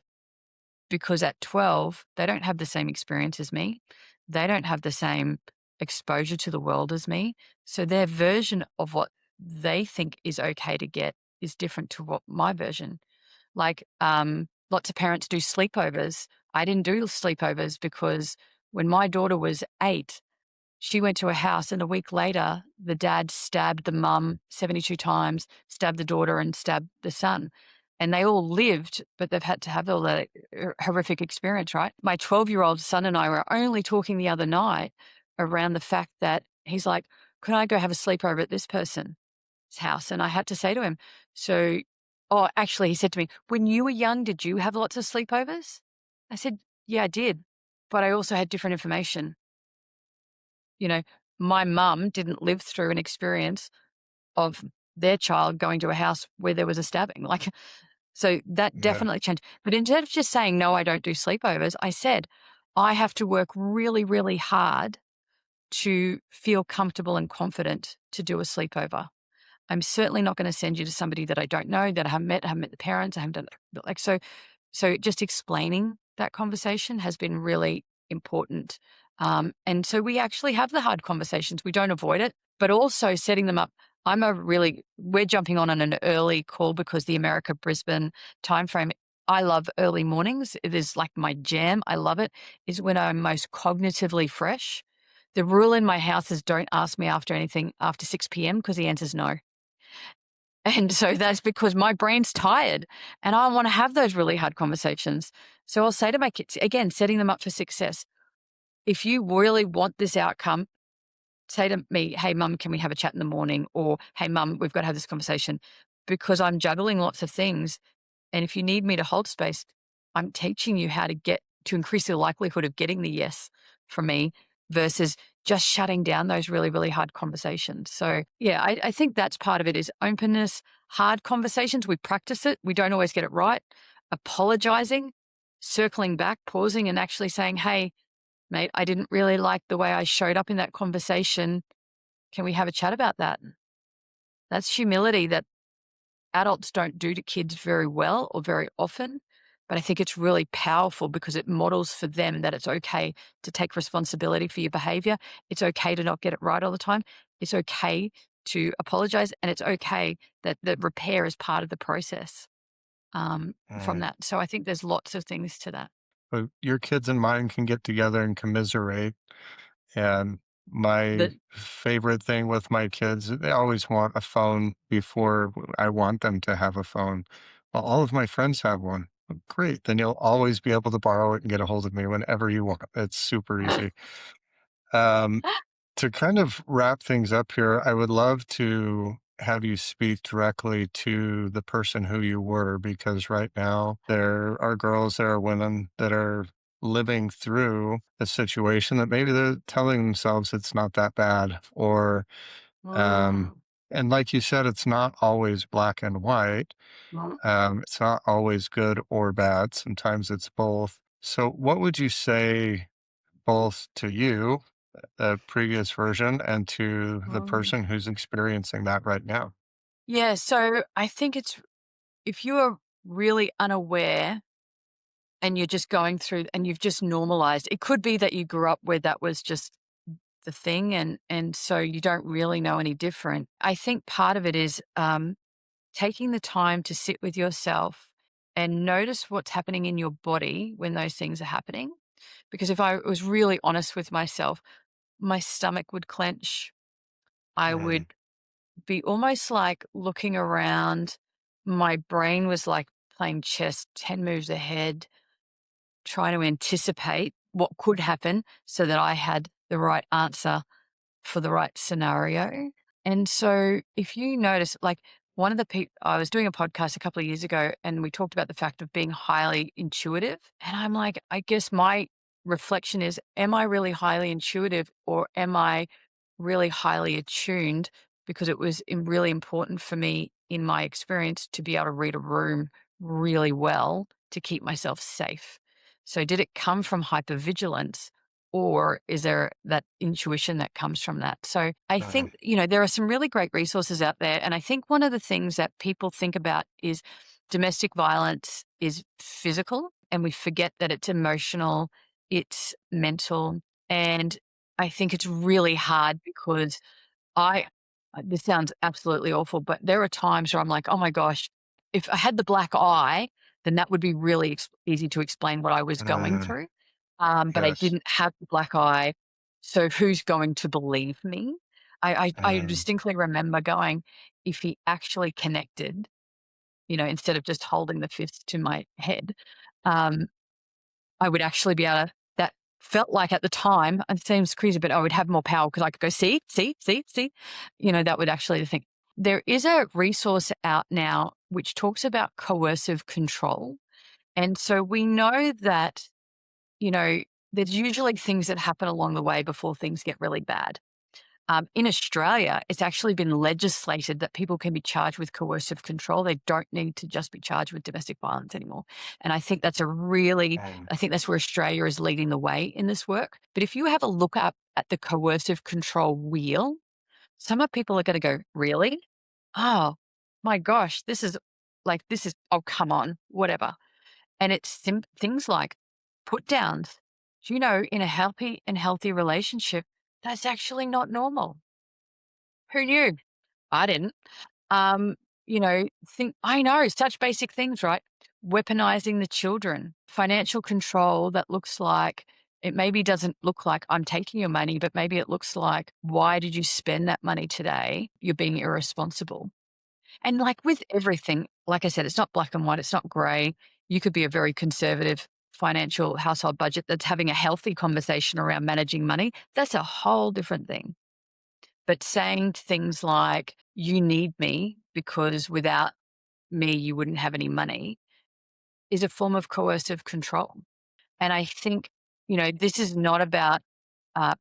Because at 12, they don't have the same experience as me. They don't have the same exposure to the world as me. So their version of what they think is okay to get is different to what my version. Like, lots of parents do sleepovers. I didn't do sleepovers because when my daughter was 8, she went to a house and a week later, the dad stabbed the mum 72 times, stabbed the daughter and stabbed the son. And they all lived, but they've had to have all that horrific experience, right? My 12-year-old son and I were only talking the other night around the fact that he's like, can I go have a sleepover at this person's house? And I had to say to him, actually, he said to me, when you were young, did you have lots of sleepovers? I said, yeah, I did. But I also had different information. You know, my mum didn't live through an experience of their child going to a house where there was a stabbing. Like, so that yeah. definitely changed. But instead of just saying, no, I don't do sleepovers, I said, I have to work really, really hard to feel comfortable and confident to do a sleepover. I'm certainly not going to send you to somebody that I don't know, that I haven't met the parents, I haven't done like so just explaining that conversation has been really important. And so we actually have the hard conversations. We don't avoid it, but also setting them up. We're jumping on an early call because the America Brisbane timeframe. I love early mornings. It is like my jam. I love it. Is when I'm most cognitively fresh. The rule in my house is don't ask me after anything after 6 p.m. because the answer's no. And so that's because my brain's tired and I want to have those really hard conversations. So I'll say to my kids, again, setting them up for success. If you really want this outcome, say to me, hey, mum, can we have a chat in the morning? Or, hey, mum, we've got to have this conversation, because I'm juggling lots of things. And if you need me to hold space, I'm teaching you how to increase the likelihood of getting the yes from me versus just shutting down those really, really hard conversations. So yeah, I think that's part of it is openness, hard conversations. We practice it. We don't always get it right. Apologizing, circling back, pausing and actually saying, hey, mate, I didn't really like the way I showed up in that conversation. Can we have a chat about that? That's humility that adults don't do to kids very well or very often. But I think it's really powerful because it models for them that it's okay to take responsibility for your behavior. It's okay to not get it right all the time. It's okay to apologize. And it's okay that the repair is part of the process from Mm. that. So I think there's lots of things to that. But your kids and mine can get together and commiserate. And my That favorite thing with my kids, they always want a phone before I want them to have a phone. Well, all of my friends have one. Well, great. Then you'll always be able to borrow it and get a hold of me whenever you want. It's super easy. Um, to kind of wrap things up here, I would love to have you speak directly to the person who you were, because right now there are girls, there are women that are living through a situation that maybe they're telling themselves it's not that bad, or um, Oh. And like you said, it's not always black and white. It's not always good or bad. Sometimes it's both. So, what would you say both to you, the previous version, and to the Mm. person who's experiencing that right now? Yeah. So I think it's if you are really unaware and you're just going through and you've just normalized, it could be that you grew up where that was just the thing and so you don't really know any different. I think part of it is taking the time to sit with yourself and notice what's happening in your body when those things are happening. Because if I was really honest with myself, my stomach would clench. I Mm, would be almost like looking around. My brain was like playing chess 10 moves ahead, trying to anticipate what could happen so that I had the right answer for the right scenario. And so if you notice, like one of the people, I was doing a podcast a couple of years ago and we talked about the fact of being highly intuitive. And I'm like, I guess my reflection is, am I really highly intuitive or am I really highly attuned? Because it was really important for me in my experience to be able to read a room really well to keep myself safe. So did it come from hypervigilance? Or is there that intuition that comes from that? So I mm, think, there are some really great resources out there. And I think one of the things that people think about is domestic violence is physical and we forget that it's emotional, it's mental. And I think it's really hard because I this sounds absolutely awful, but there are times where I'm like, "Oh my gosh, if I had the black eye, then that would be really easy to explain what I was going mm, through." But I yes. didn't have the black eye, so who's going to believe me? I Mm, distinctly remember going, if he actually connected, instead of just holding the fist to my head, um, I would actually be able to that felt like at the time, it seems crazy, but I would have more power because I could go, "See, see, see, see." That would actually the thing. There is a resource out now which talks about coercive control. And so we know that, you know, there's usually things that happen along the way before things get really bad. In Australia, it's actually been legislated that people can be charged with coercive control. They don't need to just be charged with domestic violence anymore. And I think mm, I think that's where Australia is leading the way in this work. But if you have a look up at the coercive control wheel, some of people are going to go, really? Oh my gosh, oh, come on, whatever. And it's things like put downs. Do you know, in a happy and healthy relationship, that's actually not normal. Who knew? I didn't. Um, think I know such basic things, right? Weaponizing the children, financial control that looks like it maybe doesn't look like I'm taking your money, but maybe it looks like, why did you spend that money today? You're being irresponsible. And like with everything, like I said, it's not black and white, it's not gray. You could be a very conservative financial household budget that's having a healthy conversation around managing money. That's a whole different thing. But saying things like, you need me because without me, you wouldn't have any money is a form of coercive control. And I think, this is not about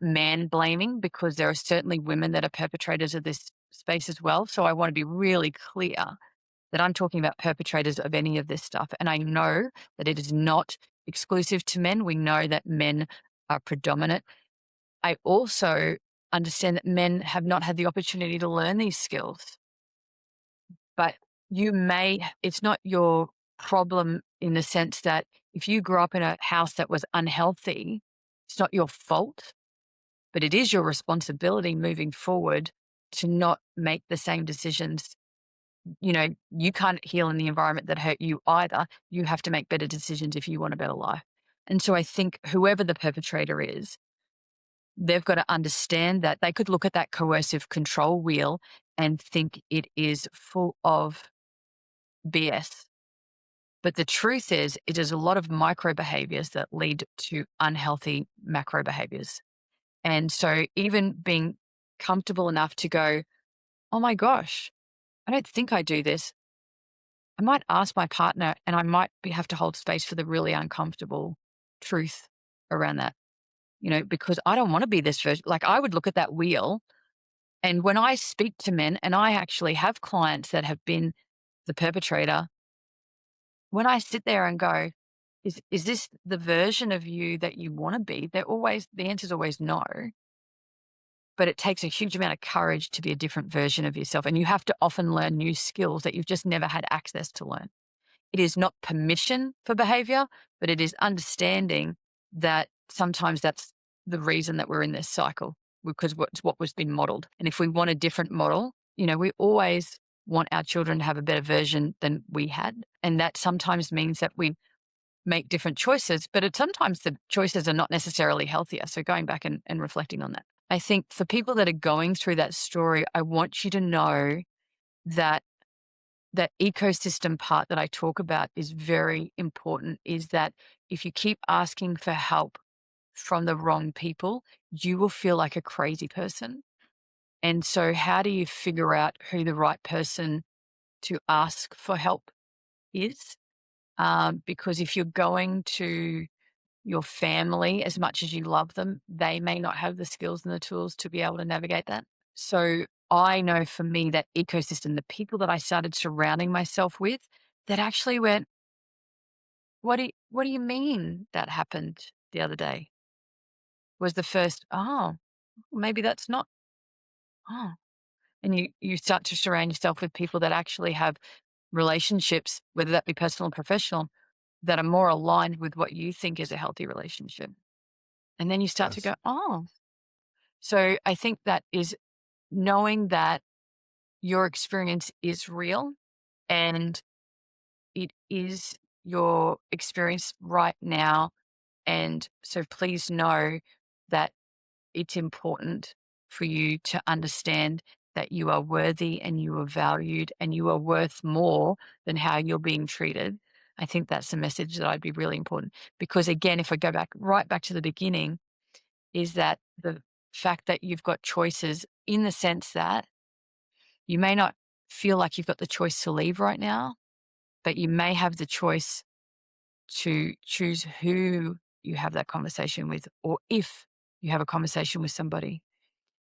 man blaming because there are certainly women that are perpetrators of this space as well. So I want to be really clear that I'm talking about perpetrators of any of this stuff. And I know that it is not exclusive to men. We know that men are predominant. I also understand that men have not had the opportunity to learn these skills, but it's not your problem in the sense that if you grew up in a house that was unhealthy, it's not your fault, but it is your responsibility moving forward to not make the same decisions. You can't heal in the environment that hurt you either. You have to make better decisions if you want a better life. And so I think whoever the perpetrator is, they've got to understand that they could look at that coercive control wheel and think it is full of BS. But the truth is, it is a lot of micro behaviors that lead to unhealthy macro behaviors. And so, even being comfortable enough to go, oh my gosh, I don't think I do this. I might ask my partner and I might have to hold space for the really uncomfortable truth around that, because I don't want to be this version. Like, I would look at that wheel And when I speak to men, and I actually have clients that have been the perpetrator, when I sit there and go, is this the version of you that you want to be? The answer is always no. But it takes a huge amount of courage to be a different version of yourself. And you have to often learn new skills that you've just never had access to learn. It is not permission for behavior, but it is understanding that sometimes that's the reason that we're in this cycle, because it's what was been modeled. And if we want a different model, we always want our children to have a better version than we had. And that sometimes means that we make different choices, but sometimes the choices are not necessarily healthier. So going back and reflecting on that. I think for people that are going through that story, I want you to know that that ecosystem part that I talk about is very important, is that if you keep asking for help from the wrong people, you will feel like a crazy person. And so how do you figure out who the right person to ask for help is? Because if you're going to your family as much as you love them, they may not have the skills and the tools to be able to navigate that. So I know for me that ecosystem, the people that I started surrounding myself with that actually went, what do you mean that happened the other day? Was the first, oh, maybe that's not, oh. And you start to surround yourself with people that actually have relationships, whether that be personal or professional, that are more aligned with what you think is a healthy relationship. And then you start to Yes. go, oh. So I think that is knowing that your experience is real and it is your experience right now. And so please know that it's important for you to understand that you are worthy and you are valued and you are worth more than how you're being treated. I think that's a message that I'd be really important because again, if I go back right back to the beginning, is that the fact that you've got choices in the sense that you may not feel like you've got the choice to leave right now, but you may have the choice to choose who you have that conversation with, or if you have a conversation with somebody.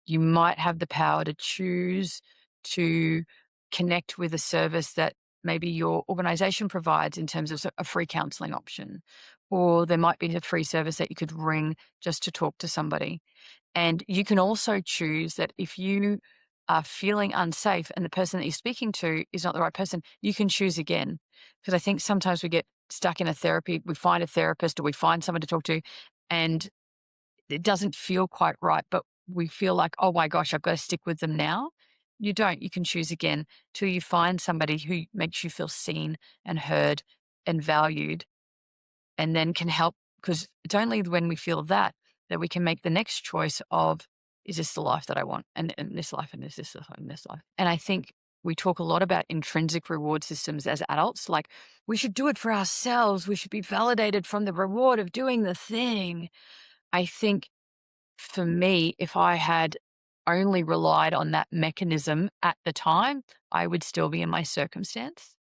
You might have the power to choose to connect with a service that maybe your organization provides in terms of a free counseling option, or there might be a free service that you could ring just to talk to somebody. And you can also choose that if you are feeling unsafe and the person that you're speaking to is not the right person, you can choose again. Because I think sometimes we get stuck in a therapy, we find a therapist or we find someone to talk to, and it doesn't feel quite right, but we feel like, oh my gosh, I've got to stick with them now. You don't. You can choose again till you find somebody who makes you feel seen and heard and valued and then can help. Because it's only when we feel that that we can make the next choice of, is this the life that I want? And this life, and is this life, and this life? And I think we talk a lot about intrinsic reward systems as adults. Like we should do it for ourselves. We should be validated from the reward of doing the thing. I think for me, if I had only relied on that mechanism at the time, I would still be in my circumstance.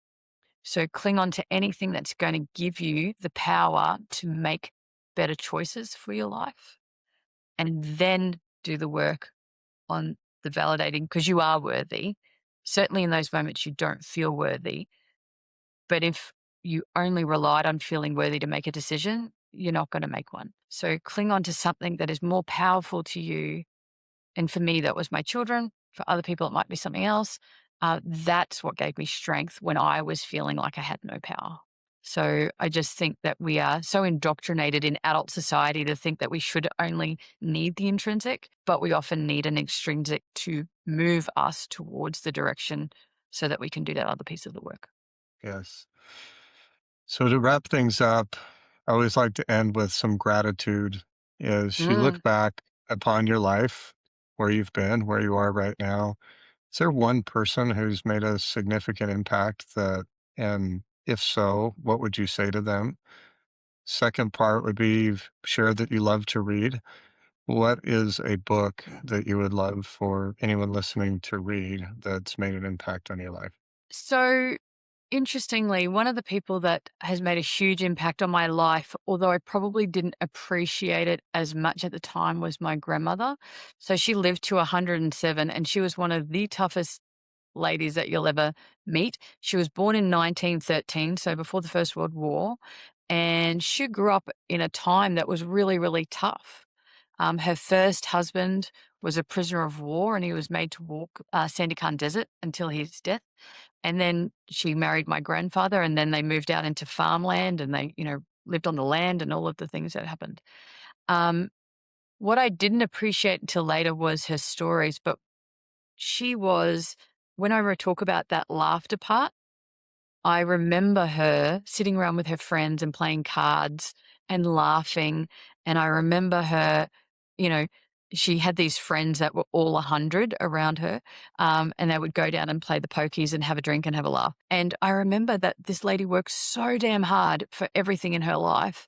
So cling on to anything that's going to give you the power to make better choices for your life and then do the work on the validating because you are worthy. Certainly in those moments you don't feel worthy. But if you only relied on feeling worthy to make a decision, you're not going to make one. So cling on to something that is more powerful to you. And for me, that was my children. For other people, it might be something else. That's what gave me strength when I was feeling like I had no power. So I just think that we are so indoctrinated in adult society to think that we should only need the intrinsic, but we often need an extrinsic to move us towards the direction so that we can do that other piece of the work. Yes. So to wrap things up, I always like to end with some gratitude. As you Mm. look back upon your life, where you've been, where you are right now, is there one person who's made a significant impact and if so, what would you say to them? Second part would be you've shared that you love to read. What is a book that you would love for anyone listening to read that's made an impact on your life? So Interestingly, one of the people that has made a huge impact on my life, although I probably didn't appreciate it as much at the time, was my grandmother. So she lived to 107, and she was one of the toughest ladies that you'll ever meet. She was born in 1913, so before the First World War, and she grew up in a time that was really, really tough. Her first husband was a prisoner of war, and he was made to walk Sandy Khan Desert until his death. And then she married my grandfather, and then they moved out into farmland, and they, lived on the land and all of the things that happened. Um, what I didn't appreciate until later was her stories, but she was, when I talk about that laughter part, I remember her sitting around with her friends and playing cards and laughing. And I remember her, you know, she had these friends that were all 100 around her, and they would go down and play the pokies and have a drink and have a laugh. And I remember that this lady worked so damn hard for everything in her life.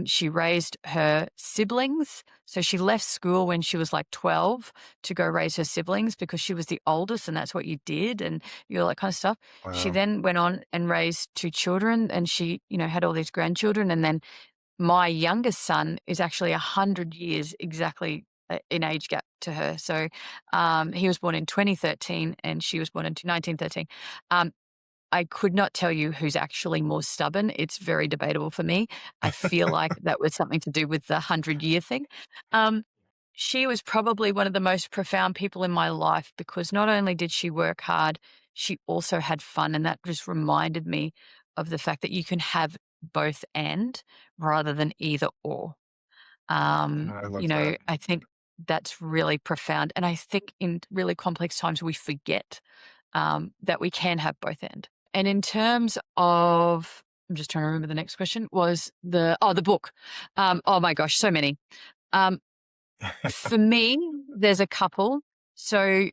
She raised her siblings. So she left school when she was like 12 to go raise her siblings because she was the oldest and that's what you did and all that kind of stuff. She Wow. then went on and raised two children and she, had all these grandchildren. And then my youngest son is actually 100 years exactly in age gap to her. So he was born in 2013 and she was born in 1913. Um, I could not tell you who's actually more stubborn. It's very debatable for me. I feel like that was something to do with the 100-year thing. Um, she was probably one of the most profound people in my life because not only did she work hard, she also had fun. And that just reminded me of the fact that you can have both and rather than either or. I love that. I think that's really profound. And I think in really complex times, we forget that we can have both and. And in terms of, I'm just trying to remember the next question was the book. Oh my gosh, so many. Um, for me, there's a couple. So,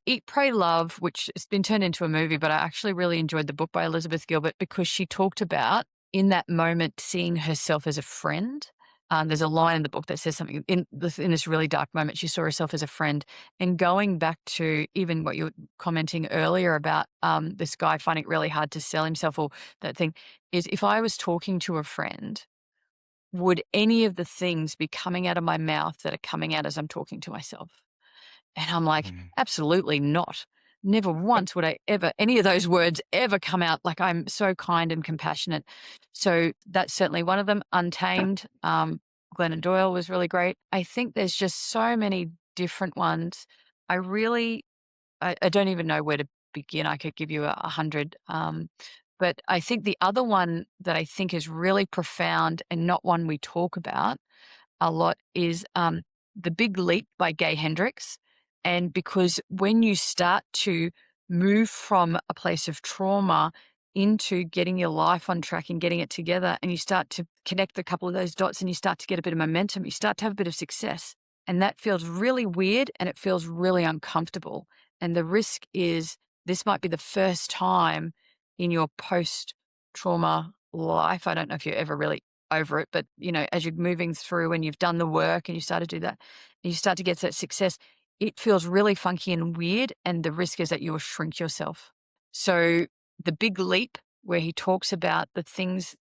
Eat, Pray, Love, which has been turned into a movie, but I actually really enjoyed the book by Elizabeth Gilbert because she talked about in that moment seeing herself as a friend. There's a line in the book that says something in this really dark moment. She saw herself as a friend, and going back to even what you were commenting earlier about this guy finding it really hard to sell himself, or that thing is, if I was talking to a friend would any of the things be coming out of my mouth that are coming out as I'm talking to myself? And I'm like, Mm. absolutely not. Never once would I ever, any of those words ever come out like I'm so kind and compassionate. So that's certainly one of them. Untamed, Glennon Doyle was really great. I think there's just so many different ones. I really, I don't even know where to begin. I could give you 100. But I think the other one that I think is really profound and not one we talk about a lot is The Big Leap by Gay Hendricks. And because when you start to move from a place of trauma into getting your life on track and getting it together, and you start to connect a couple of those dots and you start to get a bit of momentum, you start to have a bit of success. And that feels really weird and it feels really uncomfortable. And the risk is this might be the first time in your post trauma life. I don't know if you're ever really over it, but as you're moving through and you've done the work and you start to do that and you start to get that success, it feels really funky and weird. And the risk is that you will shrink yourself. So the big leap where he talks about the things,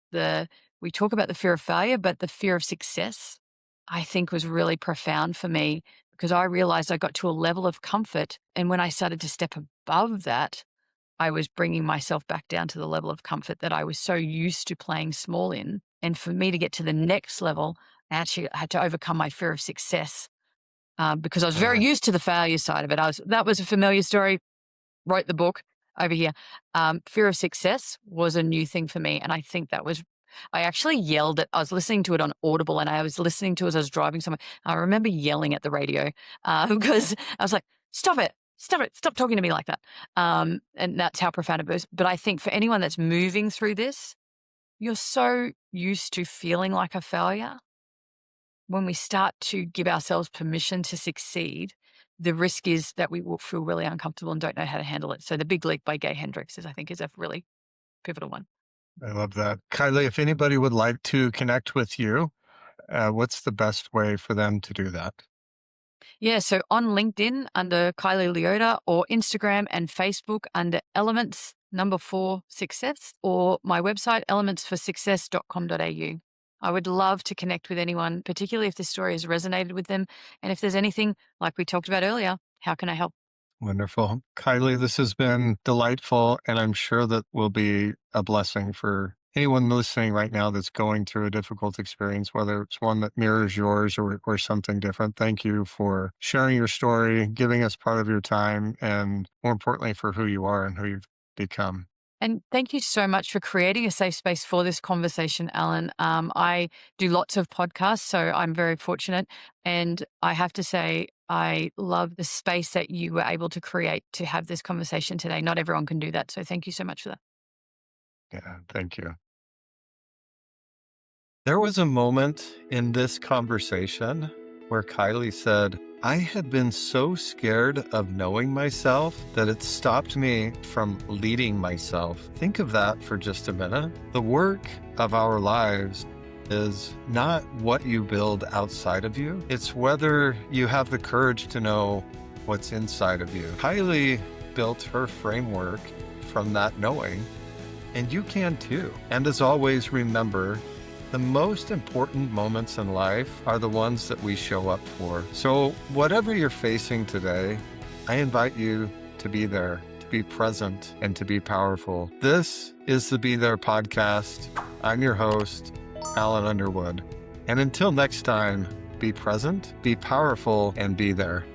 we talk about the fear of failure, but the fear of success, I think was really profound for me because I realized I got to a level of comfort. And when I started to step above that, I was bringing myself back down to the level of comfort that I was so used to playing small in. And for me to get to the next level, I actually had to overcome my fear of success because I was very Uh, used to the failure side of it. That was a familiar story. Wrote the book over here. Fear of success was a new thing for me, and I think that was. I actually yelled at. I was listening to it on Audible, and I was listening to it as I was driving somewhere. I remember yelling at the radio because I was like, "Stop it! Stop it! Stop talking to me like that!" And that's how profound it was. But I think for anyone that's moving through this, you're so used to feeling like a failure. When we start to give ourselves permission to succeed, the risk is that we will feel really uncomfortable and don't know how to handle it. So The Big Leap by Gay Hendricks I think is a really pivotal one. I love that. Kylie, if anybody would like to connect with you, what's the best way for them to do that? Yeah, so on LinkedIn under Kylie Leota or Instagram and Facebook under Elements number 4, success, or my website, elementsforsuccess.com.au. I would love to connect with anyone, particularly if this story has resonated with them. And if there's anything like we talked about earlier, how can I help? Wonderful. Kylie, this has been delightful, and I'm sure that will be a blessing for anyone listening right now that's going through a difficult experience, whether it's one that mirrors yours or something different. Thank you for sharing your story, giving us part of your time, and more importantly, for who you are and who you've become. And thank you so much for creating a safe space for this conversation, Alan. I do lots of podcasts, so I'm very fortunate. And I have to say, I love the space that you were able to create to have this conversation today. Not everyone can do that. So thank you so much for that. Yeah, thank you. There was a moment in this conversation where Kylie said, I had been so scared of knowing myself that it stopped me from leading myself. Think of that for just a minute. The work of our lives is not what you build outside of you. It's whether you have the courage to know what's inside of you. Kylie built her framework from that knowing, and you can too. And as always, remember, the most important moments in life are the ones that we show up for. So whatever you're facing today, I invite you to be there, to be present, and to be powerful. This is the Be There podcast. I'm your host, Alan Underwood. And until next time, be present, be powerful, and be there.